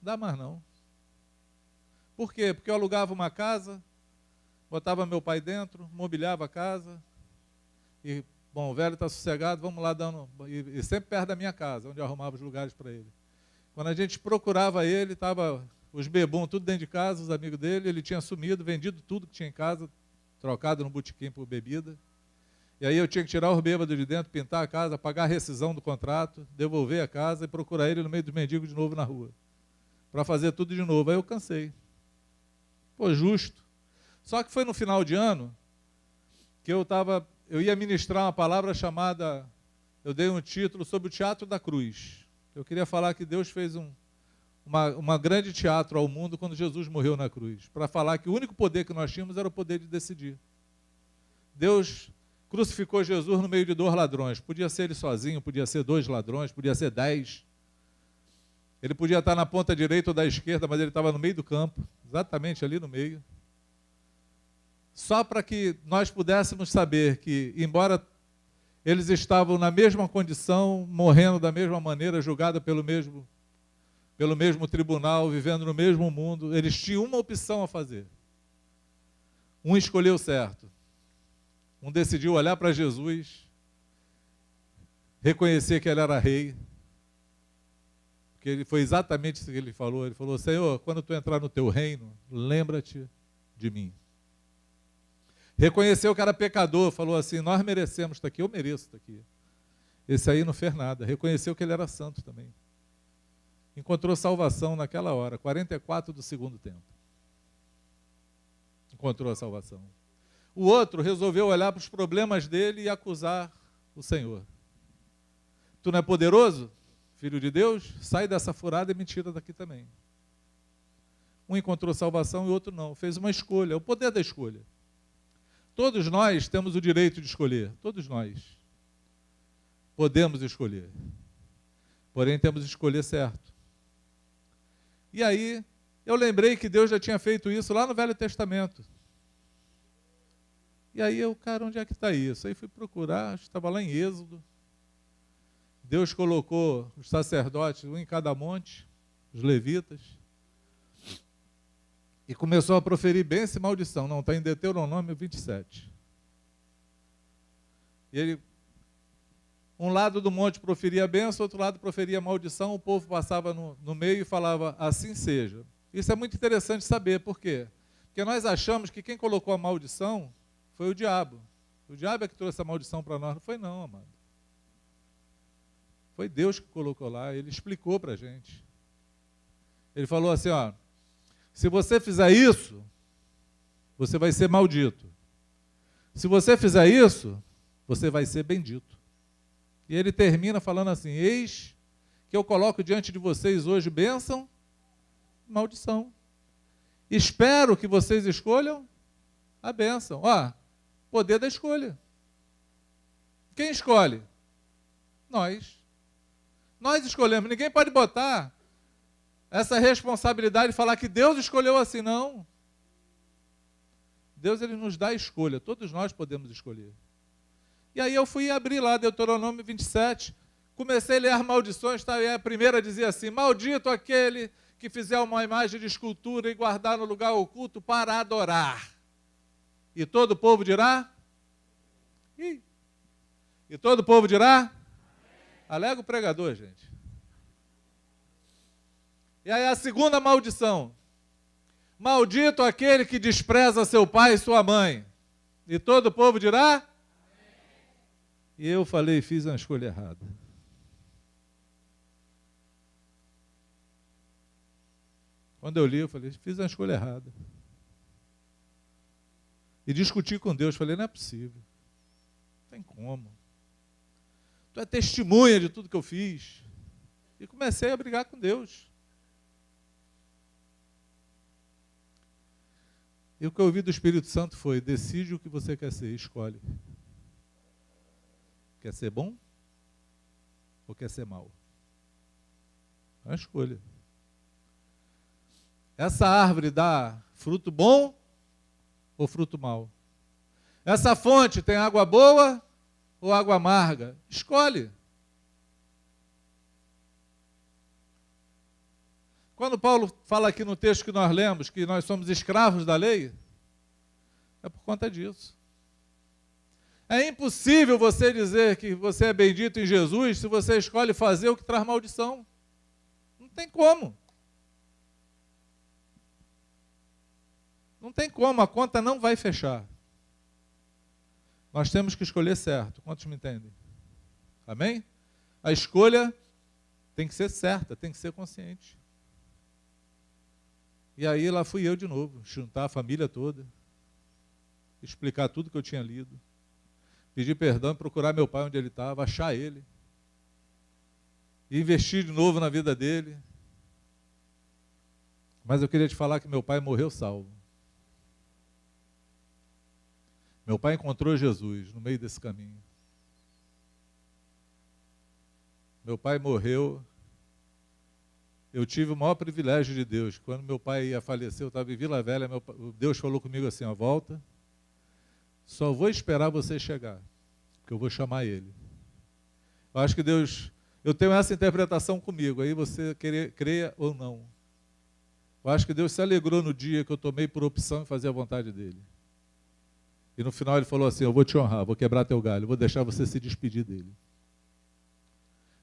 dá mais não. Por quê? Porque eu alugava uma casa, botava meu pai dentro, mobiliava a casa. E, bom, o velho está sossegado, vamos lá dando... E sempre perto da minha casa, onde eu arrumava os lugares para ele. Quando a gente procurava ele, estava os bebum tudo dentro de casa, os amigos dele, ele tinha sumido, vendido tudo que tinha em casa, trocado no botequim por bebida. E aí eu tinha que tirar os bêbados de dentro, pintar a casa, pagar a rescisão do contrato, devolver a casa e procurar ele no meio dos mendigos de novo na rua. Para fazer tudo de novo. Aí eu cansei. Pô, justo. Só que foi no final de ano que eu ia ministrar uma palavra chamada, eu dei um título sobre o Teatro da Cruz. Eu queria falar que Deus fez uma grande teatro ao mundo quando Jesus morreu na cruz. Para falar que o único poder que nós tínhamos era o poder de decidir. Deus crucificou Jesus no meio de 2 ladrões. Podia ser ele sozinho, podia ser 2 ladrões, podia ser 10. Ele podia estar na ponta direita ou da esquerda, mas ele estava no meio do campo, exatamente ali no meio. Só para que nós pudéssemos saber que, embora eles estavam na mesma condição, morrendo da mesma maneira, julgados pelo mesmo pelo mesmo tribunal, vivendo no mesmo mundo. Eles tinham uma opção a fazer. Um escolheu certo. Um decidiu olhar para Jesus, reconhecer que ele era rei, porque ele foi exatamente isso que ele falou. Ele falou: Senhor, quando tu entrar no teu reino, lembra-te de mim. Reconheceu que era pecador, falou assim: nós merecemos estar aqui, eu mereço estar aqui. Esse aí não fez nada. Reconheceu que ele era santo também. Encontrou salvação naquela hora, 44 do segundo tempo. Encontrou a salvação. O outro resolveu olhar para os problemas dele e acusar o Senhor. Tu não é poderoso, filho de Deus? Sai dessa furada e me tira daqui também. Um encontrou salvação e o outro não. Fez uma escolha, o poder da escolha. Todos nós temos o direito de escolher. Todos nós podemos escolher. Porém, temos que escolher certo. E aí, eu lembrei que Deus já tinha feito isso lá no Velho Testamento. E aí cara, onde é que está isso? Aí fui procurar, estava lá em Êxodo. Deus colocou os sacerdotes, um em cada monte, os levitas, e começou a proferir bênção e maldição. Não, está em Deuteronômio 27. E ele, um lado do monte proferia a bênção, outro lado proferia a maldição, o povo passava no meio e falava: assim seja. Isso é muito interessante saber, por quê? Porque nós achamos que quem colocou a maldição foi o diabo. O diabo é que trouxe a maldição para nós. Não foi não, amado. Foi Deus que colocou lá, ele explicou para a gente. Ele falou assim, ó: se você fizer isso, você vai ser maldito. Se você fizer isso, você vai ser bendito. E ele termina falando assim: eis que eu coloco diante de vocês hoje bênção e maldição. Espero que vocês escolham a bênção. Ó, poder da escolha. Quem escolhe? Nós. Nós escolhemos. Ninguém pode botar essa responsabilidade e falar que Deus escolheu assim, não. Deus, ele nos dá a escolha. Todos nós podemos escolher. E aí eu fui abrir lá Deuteronômio 27, comecei a ler as maldições, tá? E a primeira dizia assim: maldito aquele que fizer uma imagem de escultura e guardar no lugar oculto para adorar. E todo o povo dirá? E todo o povo dirá? Alega o pregador, gente. E aí a segunda maldição: maldito aquele que despreza seu pai e sua mãe. E todo o povo dirá? E eu falei, fiz uma escolha errada. Quando eu li, eu falei, fiz uma escolha errada. E discuti com Deus, falei, não é possível. Não tem como. Tu é testemunha de tudo que eu fiz. E comecei a brigar com Deus. E o que eu ouvi do Espírito Santo foi: decide o que você quer ser, escolhe. Quer ser bom ou quer ser mal? É uma escolha. Essa árvore dá fruto bom ou fruto mau? Essa fonte tem água boa ou água amarga? Escolhe. Quando Paulo fala aqui no texto que nós lemos que nós somos escravos da lei, é por conta disso. É impossível você dizer que você é bendito em Jesus se você escolhe fazer o que traz maldição. Não tem como. Não tem como, a conta não vai fechar. Nós temos que escolher certo. Quantos me entendem? Amém? A escolha tem que ser certa, tem que ser consciente. E aí lá fui eu de novo, juntar a família toda, explicar tudo que eu tinha lido, pedir perdão, procurar meu pai onde ele estava, achar ele, e investir de novo na vida dele. Mas eu queria te falar que meu pai morreu salvo. Meu pai encontrou Jesus no meio desse caminho. Meu pai morreu. Eu tive o maior privilégio de Deus. Quando meu pai ia falecer, eu estava em Vila Velha, Deus falou comigo assim, ó: volta, só vou esperar você chegar, porque eu vou chamar ele. Eu acho que Deus Eu tenho essa interpretação comigo, aí você creia ou não. Eu acho que Deus se alegrou no dia que eu tomei por opção em fazer a vontade dele. E no final ele falou assim, eu vou te honrar, vou quebrar teu galho, vou deixar você se despedir dele.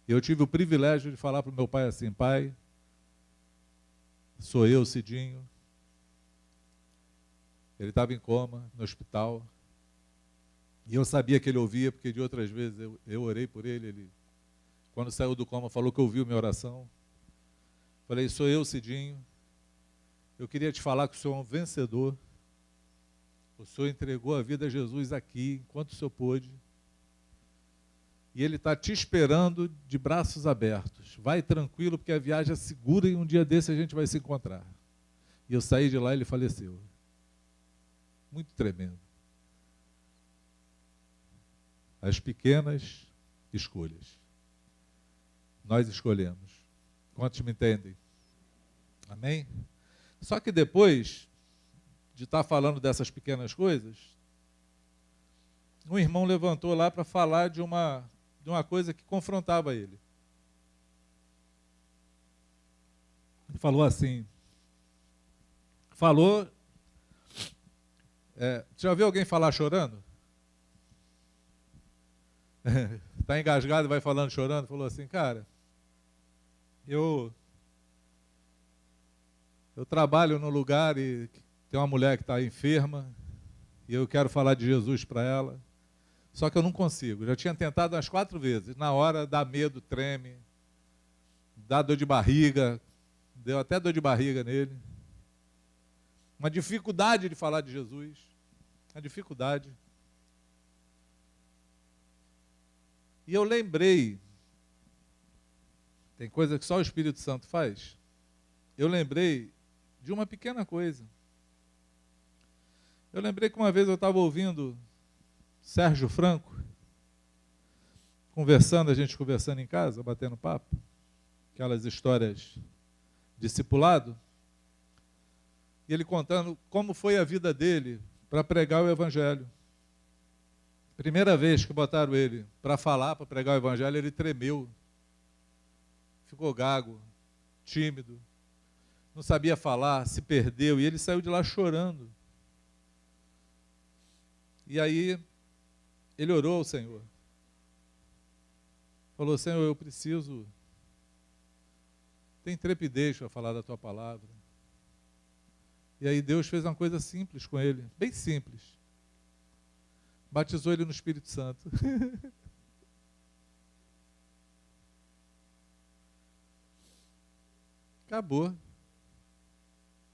E eu tive o privilégio de falar para o meu pai assim, pai, sou eu, Cidinho. Ele estava em coma, no hospital. E eu sabia que ele ouvia, porque de outras vezes eu orei por ele. Ele, quando saiu do coma, falou que ouviu minha oração. Falei, sou eu, Cidinho. Eu queria te falar que o senhor é um vencedor. O senhor entregou a vida a Jesus aqui, enquanto o senhor pôde. E ele está te esperando de braços abertos. Vai tranquilo, porque a viagem é segura e um dia desse a gente vai se encontrar. E eu saí de lá e ele faleceu. Muito tremendo. As pequenas escolhas. Nós escolhemos. Quantos me entendem? Amém? Só que depois de estar falando dessas pequenas coisas, um irmão levantou lá para falar de uma coisa que confrontava ele. Ele falou assim, já viu alguém falar chorando? Está engasgado e vai falando chorando? Falou assim, cara, eu trabalho num lugar e tem uma mulher que está enferma e eu quero falar de Jesus para ela, só que eu não consigo. Já tinha tentado umas 4 vezes. Na hora dá medo, treme, dá dor de barriga, deu até dor de barriga nele. Uma dificuldade de falar de Jesus, uma dificuldade. E eu lembrei, tem coisa que só o Espírito Santo faz, eu lembrei de uma pequena coisa. Eu lembrei que uma vez eu estava ouvindo Sérgio Franco, a gente conversando em casa, batendo papo, aquelas histórias discipulado, e ele contando como foi a vida dele para pregar o Evangelho. Primeira vez que botaram ele para falar, para pregar o Evangelho, ele tremeu, ficou gago, tímido, não sabia falar, se perdeu, e ele saiu de lá chorando. E aí, ele orou ao Senhor. Falou, Senhor, eu preciso ter intrepidez para falar da tua palavra. E aí Deus fez uma coisa simples com ele, bem simples. Batizou ele no Espírito Santo. Acabou.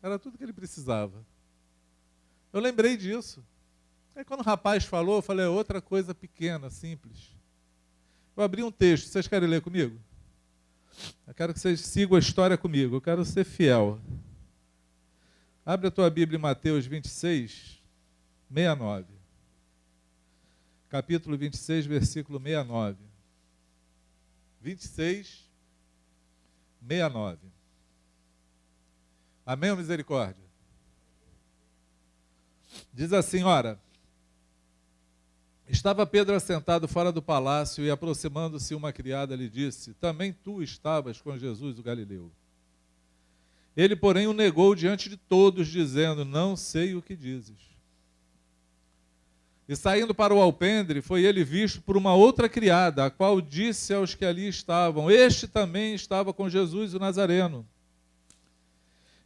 Era tudo que ele precisava. Eu lembrei disso. Aí quando o rapaz falou, eu falei, outra coisa pequena, simples. Eu abri um texto, vocês querem ler comigo? Eu quero que vocês sigam a história comigo, eu quero ser fiel. Abre a tua Bíblia em Mateus 26, 69. Capítulo 26, versículo 69. 26, 69. Amém ou misericórdia? Diz assim, ora, estava Pedro assentado fora do palácio e aproximando-se uma criada lhe disse, também tu estavas com Jesus o Galileu. Ele, porém, o negou diante de todos, dizendo, não sei o que dizes. E saindo para o alpendre, foi ele visto por uma outra criada, a qual disse aos que ali estavam, este também estava com Jesus o Nazareno.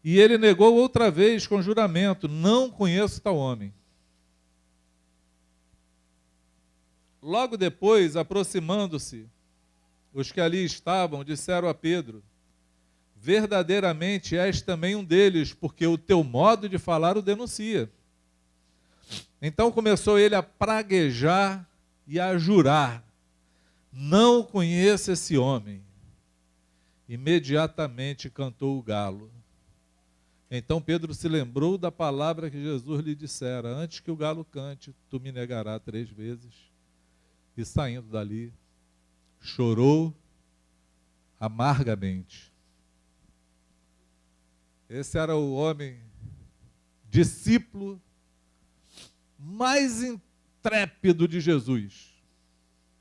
E ele negou outra vez com juramento, não conheço tal homem. Logo depois, aproximando-se, os que ali estavam disseram a Pedro, verdadeiramente és também um deles, porque o teu modo de falar o denuncia. Então começou ele a praguejar e a jurar, não conheço esse homem. Imediatamente cantou o galo. Então Pedro se lembrou da palavra que Jesus lhe dissera, antes que o galo cante, tu me negarás 3 vezes. E saindo dali, chorou amargamente. Esse era o homem, discípulo mais intrépido de Jesus.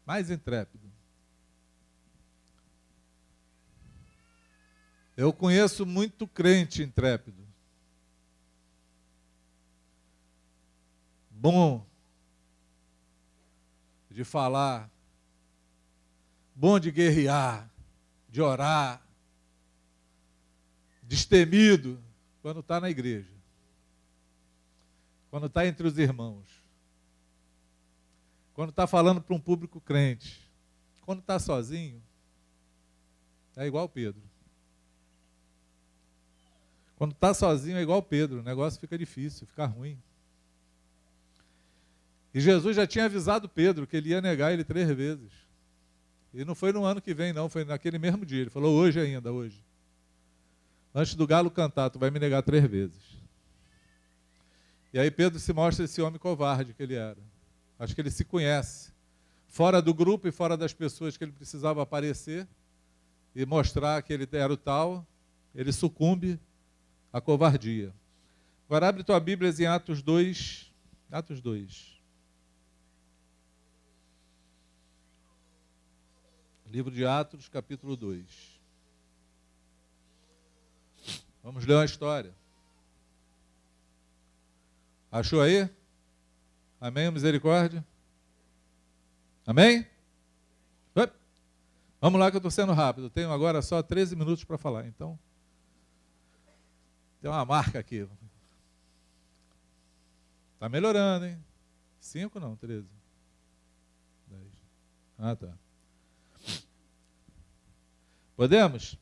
Mais intrépido. Eu conheço muito crente intrépido. Bom de falar, bom de guerrear, de orar, destemido, quando está na igreja, quando está entre os irmãos, quando está falando para um público crente, quando está sozinho, é igual Pedro. Quando está sozinho é igual Pedro, o negócio fica difícil, fica ruim. E Jesus já tinha avisado Pedro que ele ia negar ele 3 vezes. E não foi no ano que vem, não, foi naquele mesmo dia. Ele falou, hoje ainda, hoje. Antes do galo cantar, tu vai me negar 3 vezes. E aí Pedro se mostra esse homem covarde que ele era. Acho que ele se conhece. Fora do grupo e fora das pessoas que ele precisava aparecer e mostrar que ele era o tal, ele sucumbe à covardia. Agora abre tua Bíblia em Atos 2. Atos 2. Livro de Atos, capítulo 2. Vamos ler uma história. Achou aí? Amém, misericórdia? Amém? Oi? Vamos lá que eu estou sendo rápido. Tenho agora só 13 minutos para falar. Então, tem uma marca aqui. Está melhorando, hein? 5 não, 13. 10. Ah, tá. Podemos?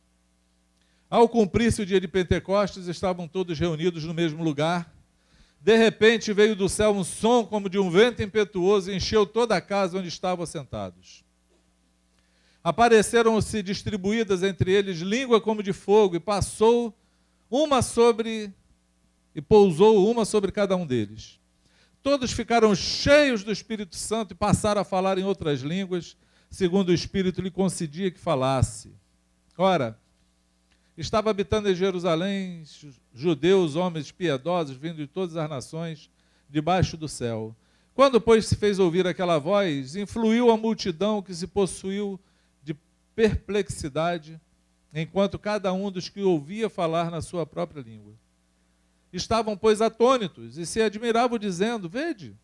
Ao cumprir-se o dia de Pentecostes, estavam todos reunidos no mesmo lugar. De repente veio do céu um som como de um vento impetuoso e encheu toda a casa onde estavam sentados. Apareceram-se distribuídas entre eles língua como de fogo e pousou uma sobre cada um deles. Todos ficaram cheios do Espírito Santo e passaram a falar em outras línguas, segundo o Espírito lhe concedia que falasse. Ora, estava habitando em Jerusalém judeus, homens piedosos, vindo de todas as nações, debaixo do céu. Quando, pois, se fez ouvir aquela voz, influiu a multidão que se possuiu de perplexidade, enquanto cada um dos que ouvia falar na sua própria língua. Estavam, pois, atônitos e se admiravam, dizendo, vede,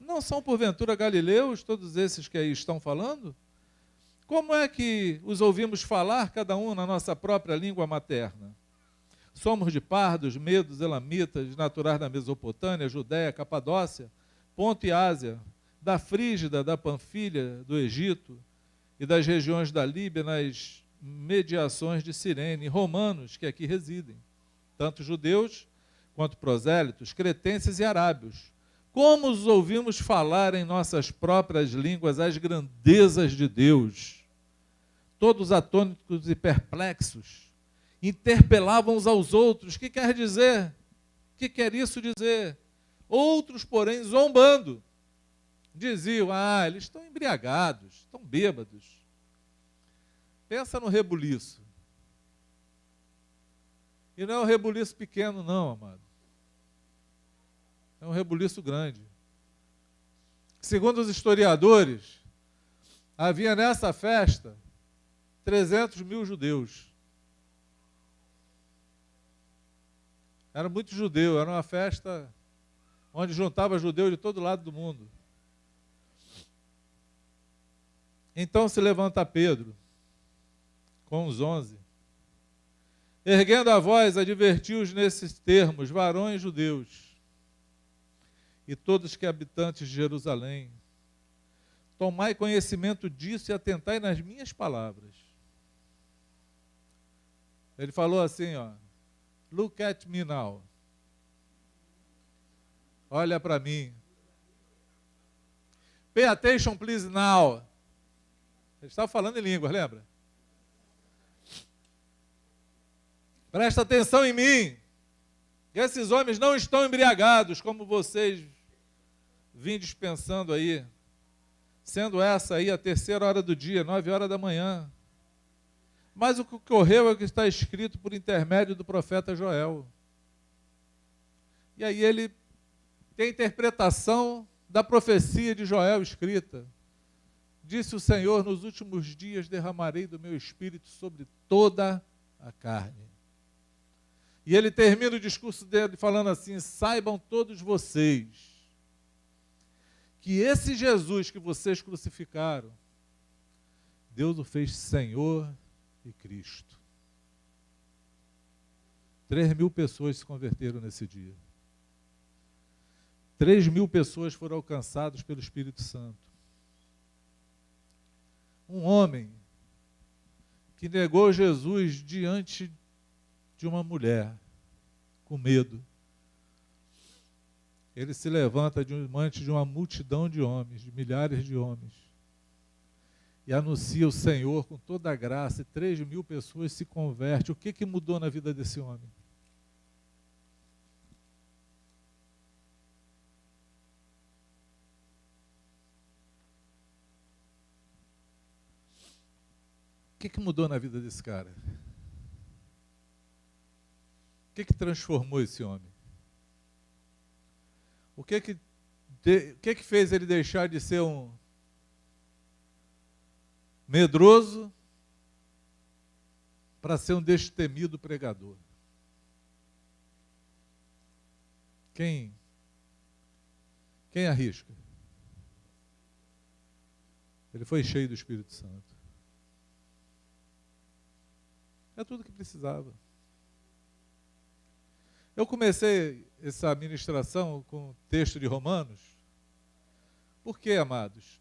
não são porventura galileus todos esses que aí estão falando? Como é que os ouvimos falar, cada um na nossa própria língua materna? Somos de pardos, medos, elamitas, naturais da Mesopotâmia, Judéia, Capadócia, Ponto e Ásia, da Frígida, da Panfilha, do Egito e das regiões da Líbia, nas mediações de Cirene, romanos que aqui residem, tanto judeus quanto prosélitos, cretenses e arábios. Como os ouvimos falar em nossas próprias línguas as grandezas de Deus? Todos atônitos e perplexos, interpelavam uns aos outros. O que quer dizer? O que quer isso dizer? Outros, porém, zombando, diziam, eles estão embriagados, estão bêbados. Pensa no rebuliço. E não é um rebuliço pequeno, não, amado. É um rebuliço grande. Segundo os historiadores, havia nessa festa 300 mil judeus. Era muito judeu, era uma festa onde juntava judeus de todo lado do mundo. Então se levanta Pedro, com os 11, erguendo a voz, advertiu-os nesses termos, varões judeus, e todos que habitantes de Jerusalém, tomai conhecimento disso e atentai nas minhas palavras. Ele falou assim, look at me now. Olha para mim. Pay attention, please, now. Ele estava falando em línguas, lembra? Presta atenção em mim. Esses homens não estão embriagados, como vocês vêm dispensando aí. Sendo essa aí a 3ª hora do dia, 9 horas da manhã. Mas o que ocorreu é o que está escrito por intermédio do profeta Joel. E aí ele tem a interpretação da profecia de Joel escrita. Disse o Senhor, nos últimos dias derramarei do meu espírito sobre toda a carne. E ele termina o discurso dele falando assim: saibam todos vocês que esse Jesus que vocês crucificaram, Deus o fez Senhor e Cristo. 3.000 pessoas se converteram nesse dia. 3.000 pessoas foram alcançadas pelo Espírito Santo. Um homem que negou Jesus diante de uma mulher, com medo. Ele se levanta diante de uma multidão de homens, de milhares de homens, e anuncia o Senhor com toda a graça, e 3.000 pessoas se convertem. O que mudou na vida desse homem? O que mudou na vida desse cara? O que transformou esse homem? O que fez ele deixar de ser um medroso para ser um destemido pregador? Quem arrisca? Ele foi cheio do Espírito Santo. É tudo que precisava. Eu comecei essa ministração com o texto de Romanos. Por quê, amados?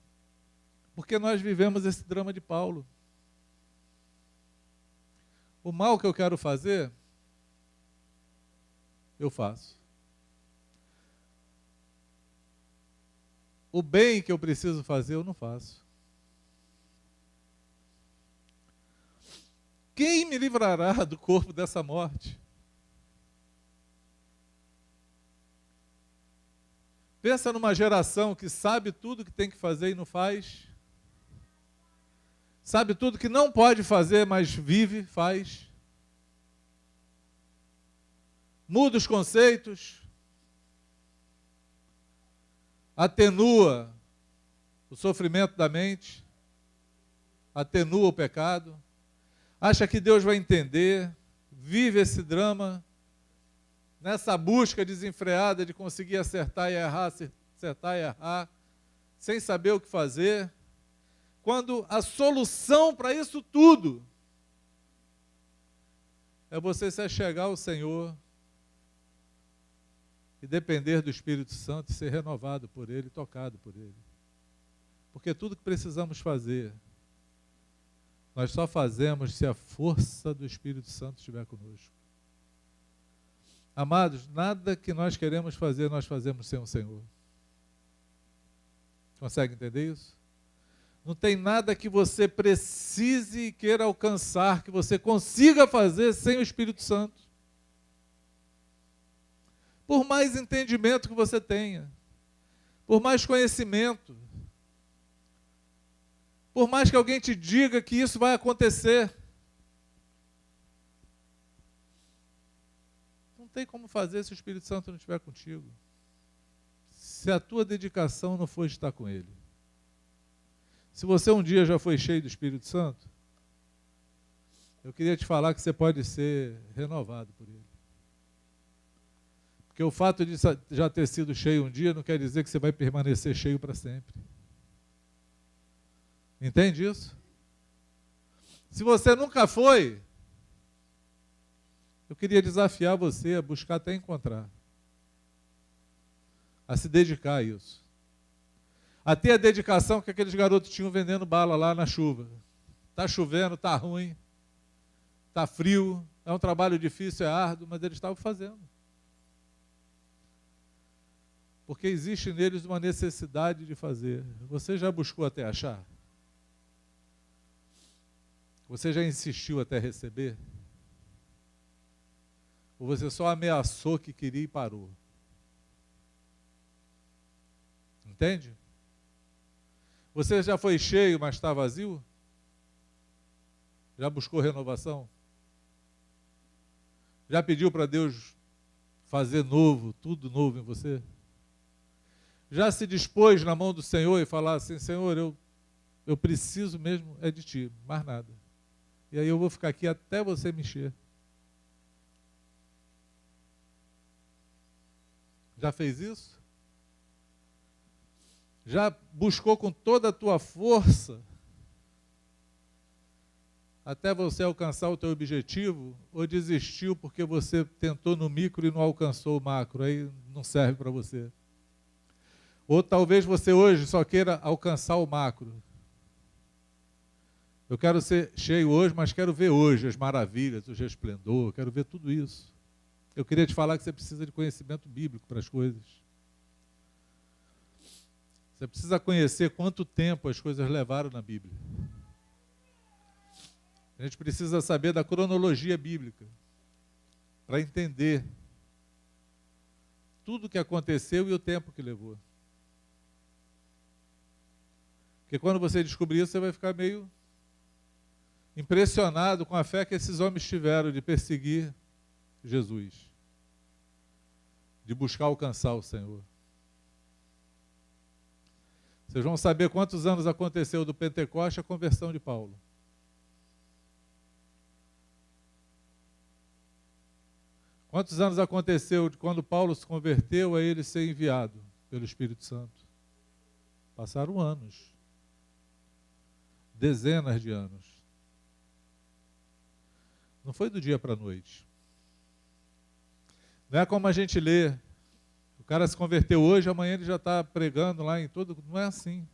Porque nós vivemos esse drama de Paulo. O mal que eu quero fazer, eu faço. O bem que eu preciso fazer, eu não faço. Quem me livrará do corpo dessa morte? Pensa numa geração que sabe tudo que tem que fazer e não faz. Sabe tudo que não pode fazer, mas vive, faz. Muda os conceitos. Atenua o sofrimento da mente. Atenua o pecado. Acha que Deus vai entender. Vive esse drama. Nessa busca desenfreada de conseguir acertar e errar, sem saber o que fazer, quando a solução para isso tudo é você se achegar ao Senhor e depender do Espírito Santo e ser renovado por Ele, tocado por Ele. Porque tudo que precisamos fazer, nós só fazemos se a força do Espírito Santo estiver conosco. Amados, nada que nós queremos fazer, nós fazemos sem o Senhor. Consegue entender isso? Não tem nada que você precise e queira alcançar, que você consiga fazer sem o Espírito Santo. Por mais entendimento que você tenha, por mais conhecimento, por mais que alguém te diga que isso vai acontecer, não tem como fazer se o Espírito Santo não estiver contigo. Se a tua dedicação não for estar com Ele. Se você um dia já foi cheio do Espírito Santo, eu queria te falar que você pode ser renovado por Ele. Porque o fato de já ter sido cheio um dia não quer dizer que você vai permanecer cheio para sempre. Entende isso? Se você nunca foi, eu queria desafiar você a buscar até encontrar. A se dedicar a isso. A ter a dedicação que aqueles garotos tinham vendendo bala lá na chuva. Está chovendo, está ruim, está frio, é um trabalho difícil, é árduo, mas eles estavam fazendo. Porque existe neles uma necessidade de fazer. Você já buscou até achar? Você já insistiu até receber? Ou você só ameaçou que queria e parou? Entende? Você já foi cheio, mas está vazio? Já buscou renovação? Já pediu para Deus fazer novo, tudo novo em você? Já se dispôs na mão do Senhor e falar assim: Senhor, eu preciso mesmo é de Ti, mais nada. E aí eu vou ficar aqui até você me encher. Já fez isso? Já buscou com toda a tua força até você alcançar o teu objetivo? Ou desistiu porque você tentou no micro e não alcançou o macro? Aí não serve para você. Ou talvez você hoje só queira alcançar o macro. Eu quero ser cheio hoje, mas quero ver hoje as maravilhas, o resplendor, quero ver tudo isso. Eu queria te falar que você precisa de conhecimento bíblico para as coisas. Você precisa conhecer quanto tempo as coisas levaram na Bíblia. A gente precisa saber da cronologia bíblica para entender tudo o que aconteceu e o tempo que levou. Porque quando você descobrir isso, você vai ficar meio impressionado com a fé que esses homens tiveram de perseguir Jesus, de buscar alcançar o Senhor. Vocês vão saber quantos anos aconteceu do Pentecoste à conversão de Paulo. Quantos anos aconteceu de quando Paulo se converteu a ele ser enviado pelo Espírito Santo? Passaram anos. Dezenas de anos. Não foi do dia para a noite. Não é como a gente lê. O cara se converteu hoje, amanhã ele já está pregando lá em todo... Não é assim.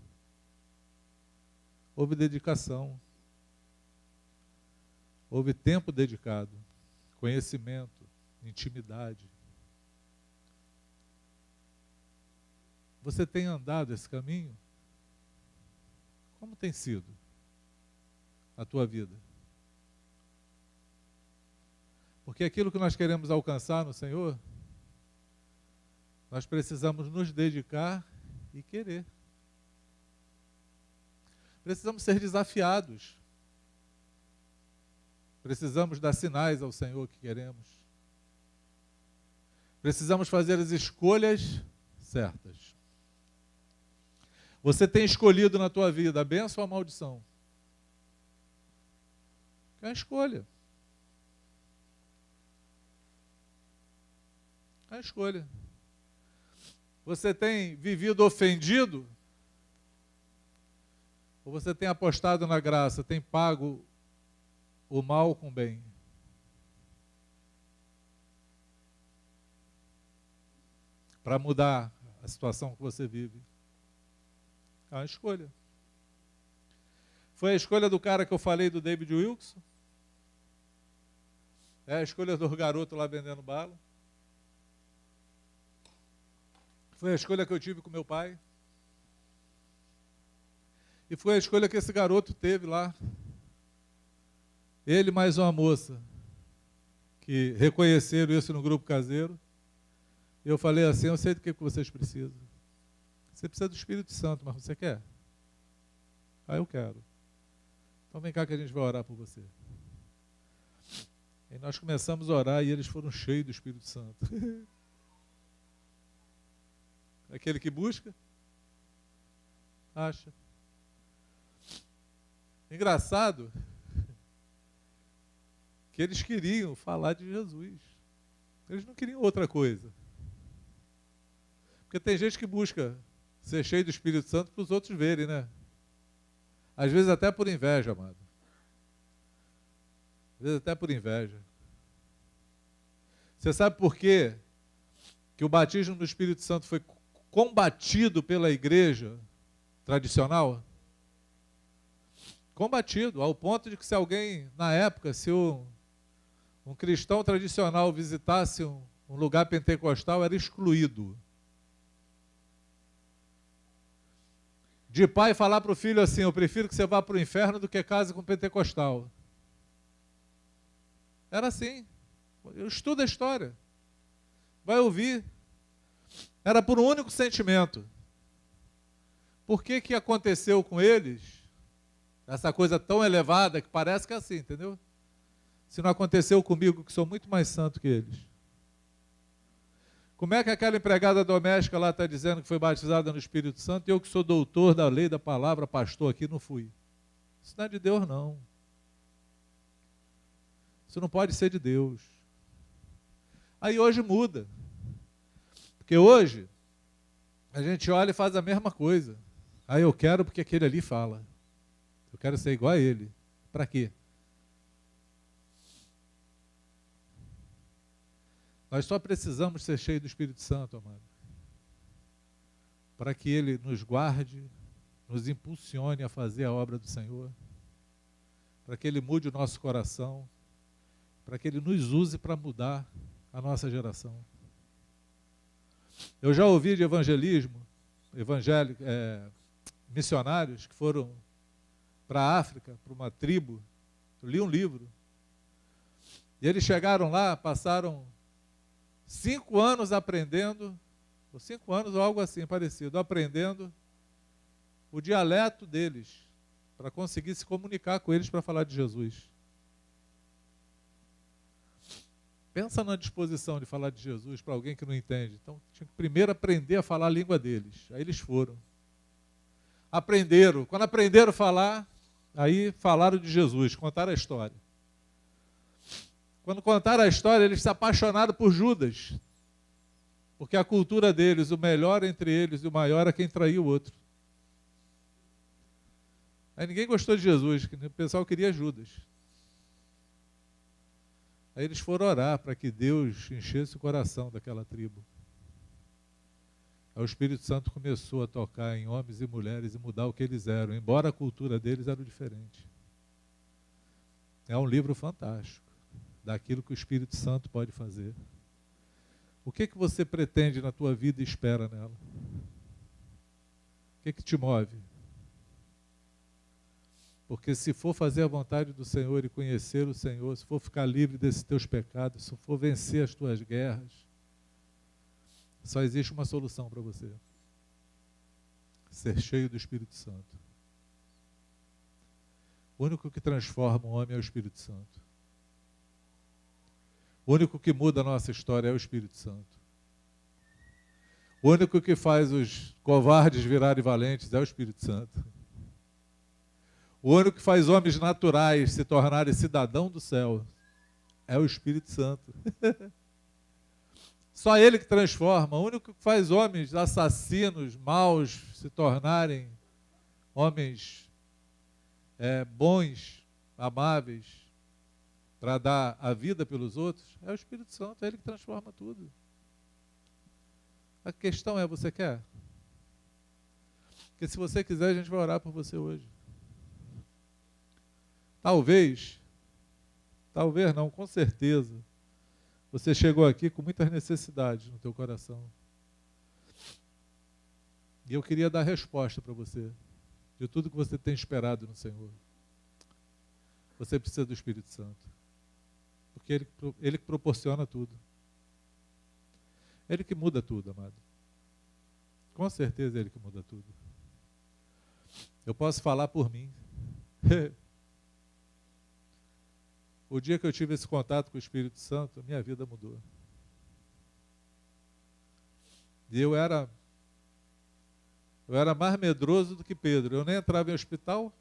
Houve dedicação. Houve tempo dedicado. Conhecimento. Intimidade. Você tem andado esse caminho? Como tem sido a tua vida? Porque aquilo que nós queremos alcançar no Senhor, nós precisamos nos dedicar e querer. Precisamos ser desafiados. Precisamos dar sinais ao Senhor que queremos. Precisamos fazer as escolhas certas. Você tem escolhido na tua vida a bênção ou a maldição? É uma escolha. É uma escolha. Você tem vivido ofendido? Ou você tem apostado na graça, tem pago o mal com o bem? Para mudar a situação que você vive. É uma escolha. Foi a escolha do cara que eu falei, do David Wilson? É a escolha do garoto lá vendendo bala? Foi a escolha que eu tive com meu pai? E foi a escolha que esse garoto teve lá. Ele mais uma moça, que reconheceram isso no grupo caseiro. E eu falei assim, eu sei do que vocês precisam. Você precisa do Espírito Santo, mas você quer? Ah, eu quero. Então vem cá que a gente vai orar por você. E nós começamos a orar e eles foram cheios do Espírito Santo. Aquele que busca, acha. Engraçado que eles queriam falar de Jesus. Eles não queriam outra coisa. Porque tem gente que busca ser cheio do Espírito Santo para os outros verem, né? Às vezes até por inveja, amado. Às vezes até por inveja. Você sabe por quê que o batismo do Espírito Santo foi combatido pela igreja tradicional? Combatido, ao ponto de que se alguém, na época, se um cristão tradicional visitasse um lugar pentecostal, era excluído. De pai falar para o filho assim, eu prefiro que você vá para o inferno do que case com um pentecostal. Era assim. Eu estudo a história. Vai ouvir. Era por um único sentimento. Por que que aconteceu com eles? Essa coisa tão elevada que parece que é assim, entendeu? Se não aconteceu comigo, que sou muito mais santo que eles. Como é que aquela empregada doméstica lá está dizendo que foi batizada no Espírito Santo e eu que sou doutor da lei, da palavra, pastor aqui, não fui? Isso não é de Deus, não. Isso não pode ser de Deus. Aí hoje muda. Porque hoje a gente olha e faz a mesma coisa. Aí eu quero porque aquele ali fala. Eu quero ser igual a ele. Para quê? Nós só precisamos ser cheios do Espírito Santo, amado, para que Ele nos guarde, nos impulsione a fazer a obra do Senhor, para que Ele mude o nosso coração, para que Ele nos use para mudar a nossa geração. Eu já ouvi de evangelismo, missionários que foram para a África, para uma tribo. Eu li um livro. E eles chegaram lá, passaram 5 anos aprendendo, ou 5 anos ou algo assim parecido, aprendendo o dialeto deles, para conseguir se comunicar com eles para falar de Jesus. Pensa na disposição de falar de Jesus para alguém que não entende. Então, tinha que primeiro aprender a falar a língua deles. Aí eles foram. Aprenderam. Quando aprenderam a falar, aí falaram de Jesus, contaram a história. Quando contaram a história, eles se apaixonaram por Judas. Porque a cultura deles, o melhor entre eles e o maior é quem traía o outro. Aí ninguém gostou de Jesus, o pessoal queria Judas. Aí eles foram orar para que Deus enchesse o coração daquela tribo. Aí o Espírito Santo começou a tocar em homens e mulheres e mudar o que eles eram, embora a cultura deles era diferente. É um livro fantástico, daquilo que o Espírito Santo pode fazer. O que você pretende na tua vida e espera nela? O que te move? Porque se for fazer a vontade do Senhor e conhecer o Senhor, se for ficar livre desses teus pecados, se for vencer as tuas guerras, só existe uma solução para você. Ser cheio do Espírito Santo. O único que transforma o homem é o Espírito Santo. O único que muda a nossa história é o Espírito Santo. O único que faz os covardes virarem valentes é o Espírito Santo. O único que faz homens naturais se tornarem cidadão do céu é o Espírito Santo. Só Ele que transforma. O único que faz homens assassinos, maus, se tornarem homens bons, amáveis, para dar a vida pelos outros, é o Espírito Santo. É Ele que transforma tudo. A questão é, você quer? Porque se você quiser, a gente vai orar por você hoje. Talvez não, com certeza, você chegou aqui com muitas necessidades no teu coração. E eu queria dar resposta para você, de tudo que você tem esperado no Senhor. Você precisa do Espírito Santo. Porque Ele que proporciona tudo. Ele que muda tudo, amado. Com certeza é Ele que muda tudo. Eu posso falar por mim. O dia que eu tive esse contato com o Espírito Santo, minha vida mudou. E eu era mais medroso do que Pedro. Eu nem entrava em hospital.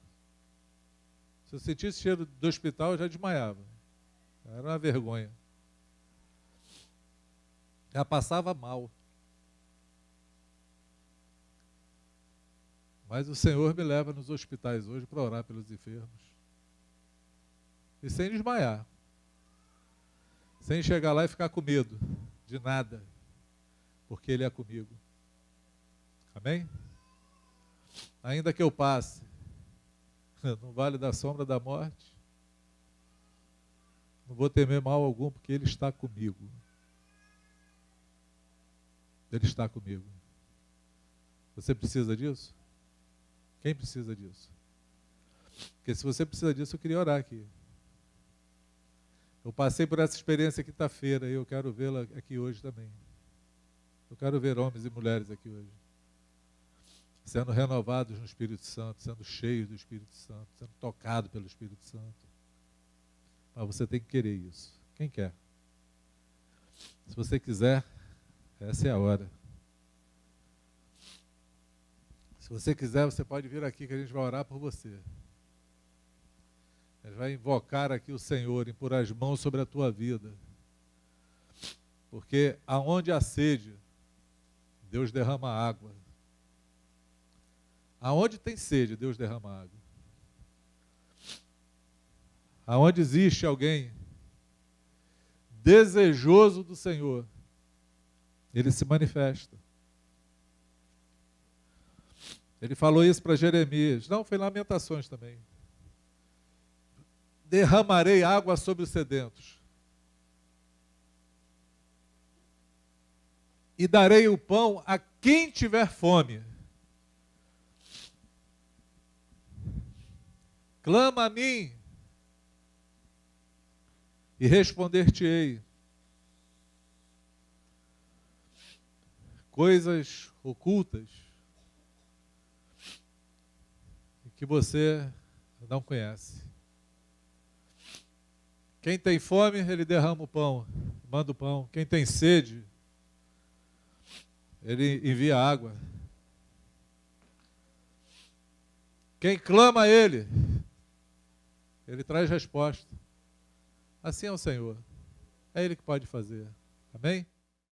Se eu sentisse cheiro do hospital, eu já desmaiava. Era uma vergonha. Já passava mal. Mas o Senhor me leva nos hospitais hoje para orar pelos enfermos. E sem desmaiar. Sem chegar lá e ficar com medo de nada. Porque Ele é comigo. Amém? Ainda que eu passe no vale da sombra da morte, não vou temer mal algum, porque Ele está comigo. Ele está comigo. Você precisa disso? Quem precisa disso? Porque se você precisa disso, eu queria orar aqui. Eu passei por essa experiência quinta-feira e eu quero vê-la aqui hoje também. Eu quero ver homens e mulheres aqui hoje, sendo renovados no Espírito Santo, sendo cheios do Espírito Santo, sendo tocados pelo Espírito Santo. Mas você tem que querer isso. Quem quer? Se você quiser, essa é a hora. Se você quiser, você pode vir aqui que a gente vai orar por você. A gente vai invocar aqui o Senhor, impor as mãos sobre a tua vida. Porque aonde há sede, Deus derrama água. Aonde tem sede, Deus derrama água. Aonde existe alguém desejoso do Senhor, Ele se manifesta. Ele falou isso para Jeremias. Não, foi Lamentações também. Derramarei água sobre os sedentos. E darei o pão a quem tiver fome. Clama a mim e responder-te-ei. Coisas ocultas que você não conhece. Quem tem fome, ele derrama o pão, manda o pão. Quem tem sede, ele envia água. Quem clama a ele, ele traz resposta. Assim é o Senhor. É Ele que pode fazer. Amém?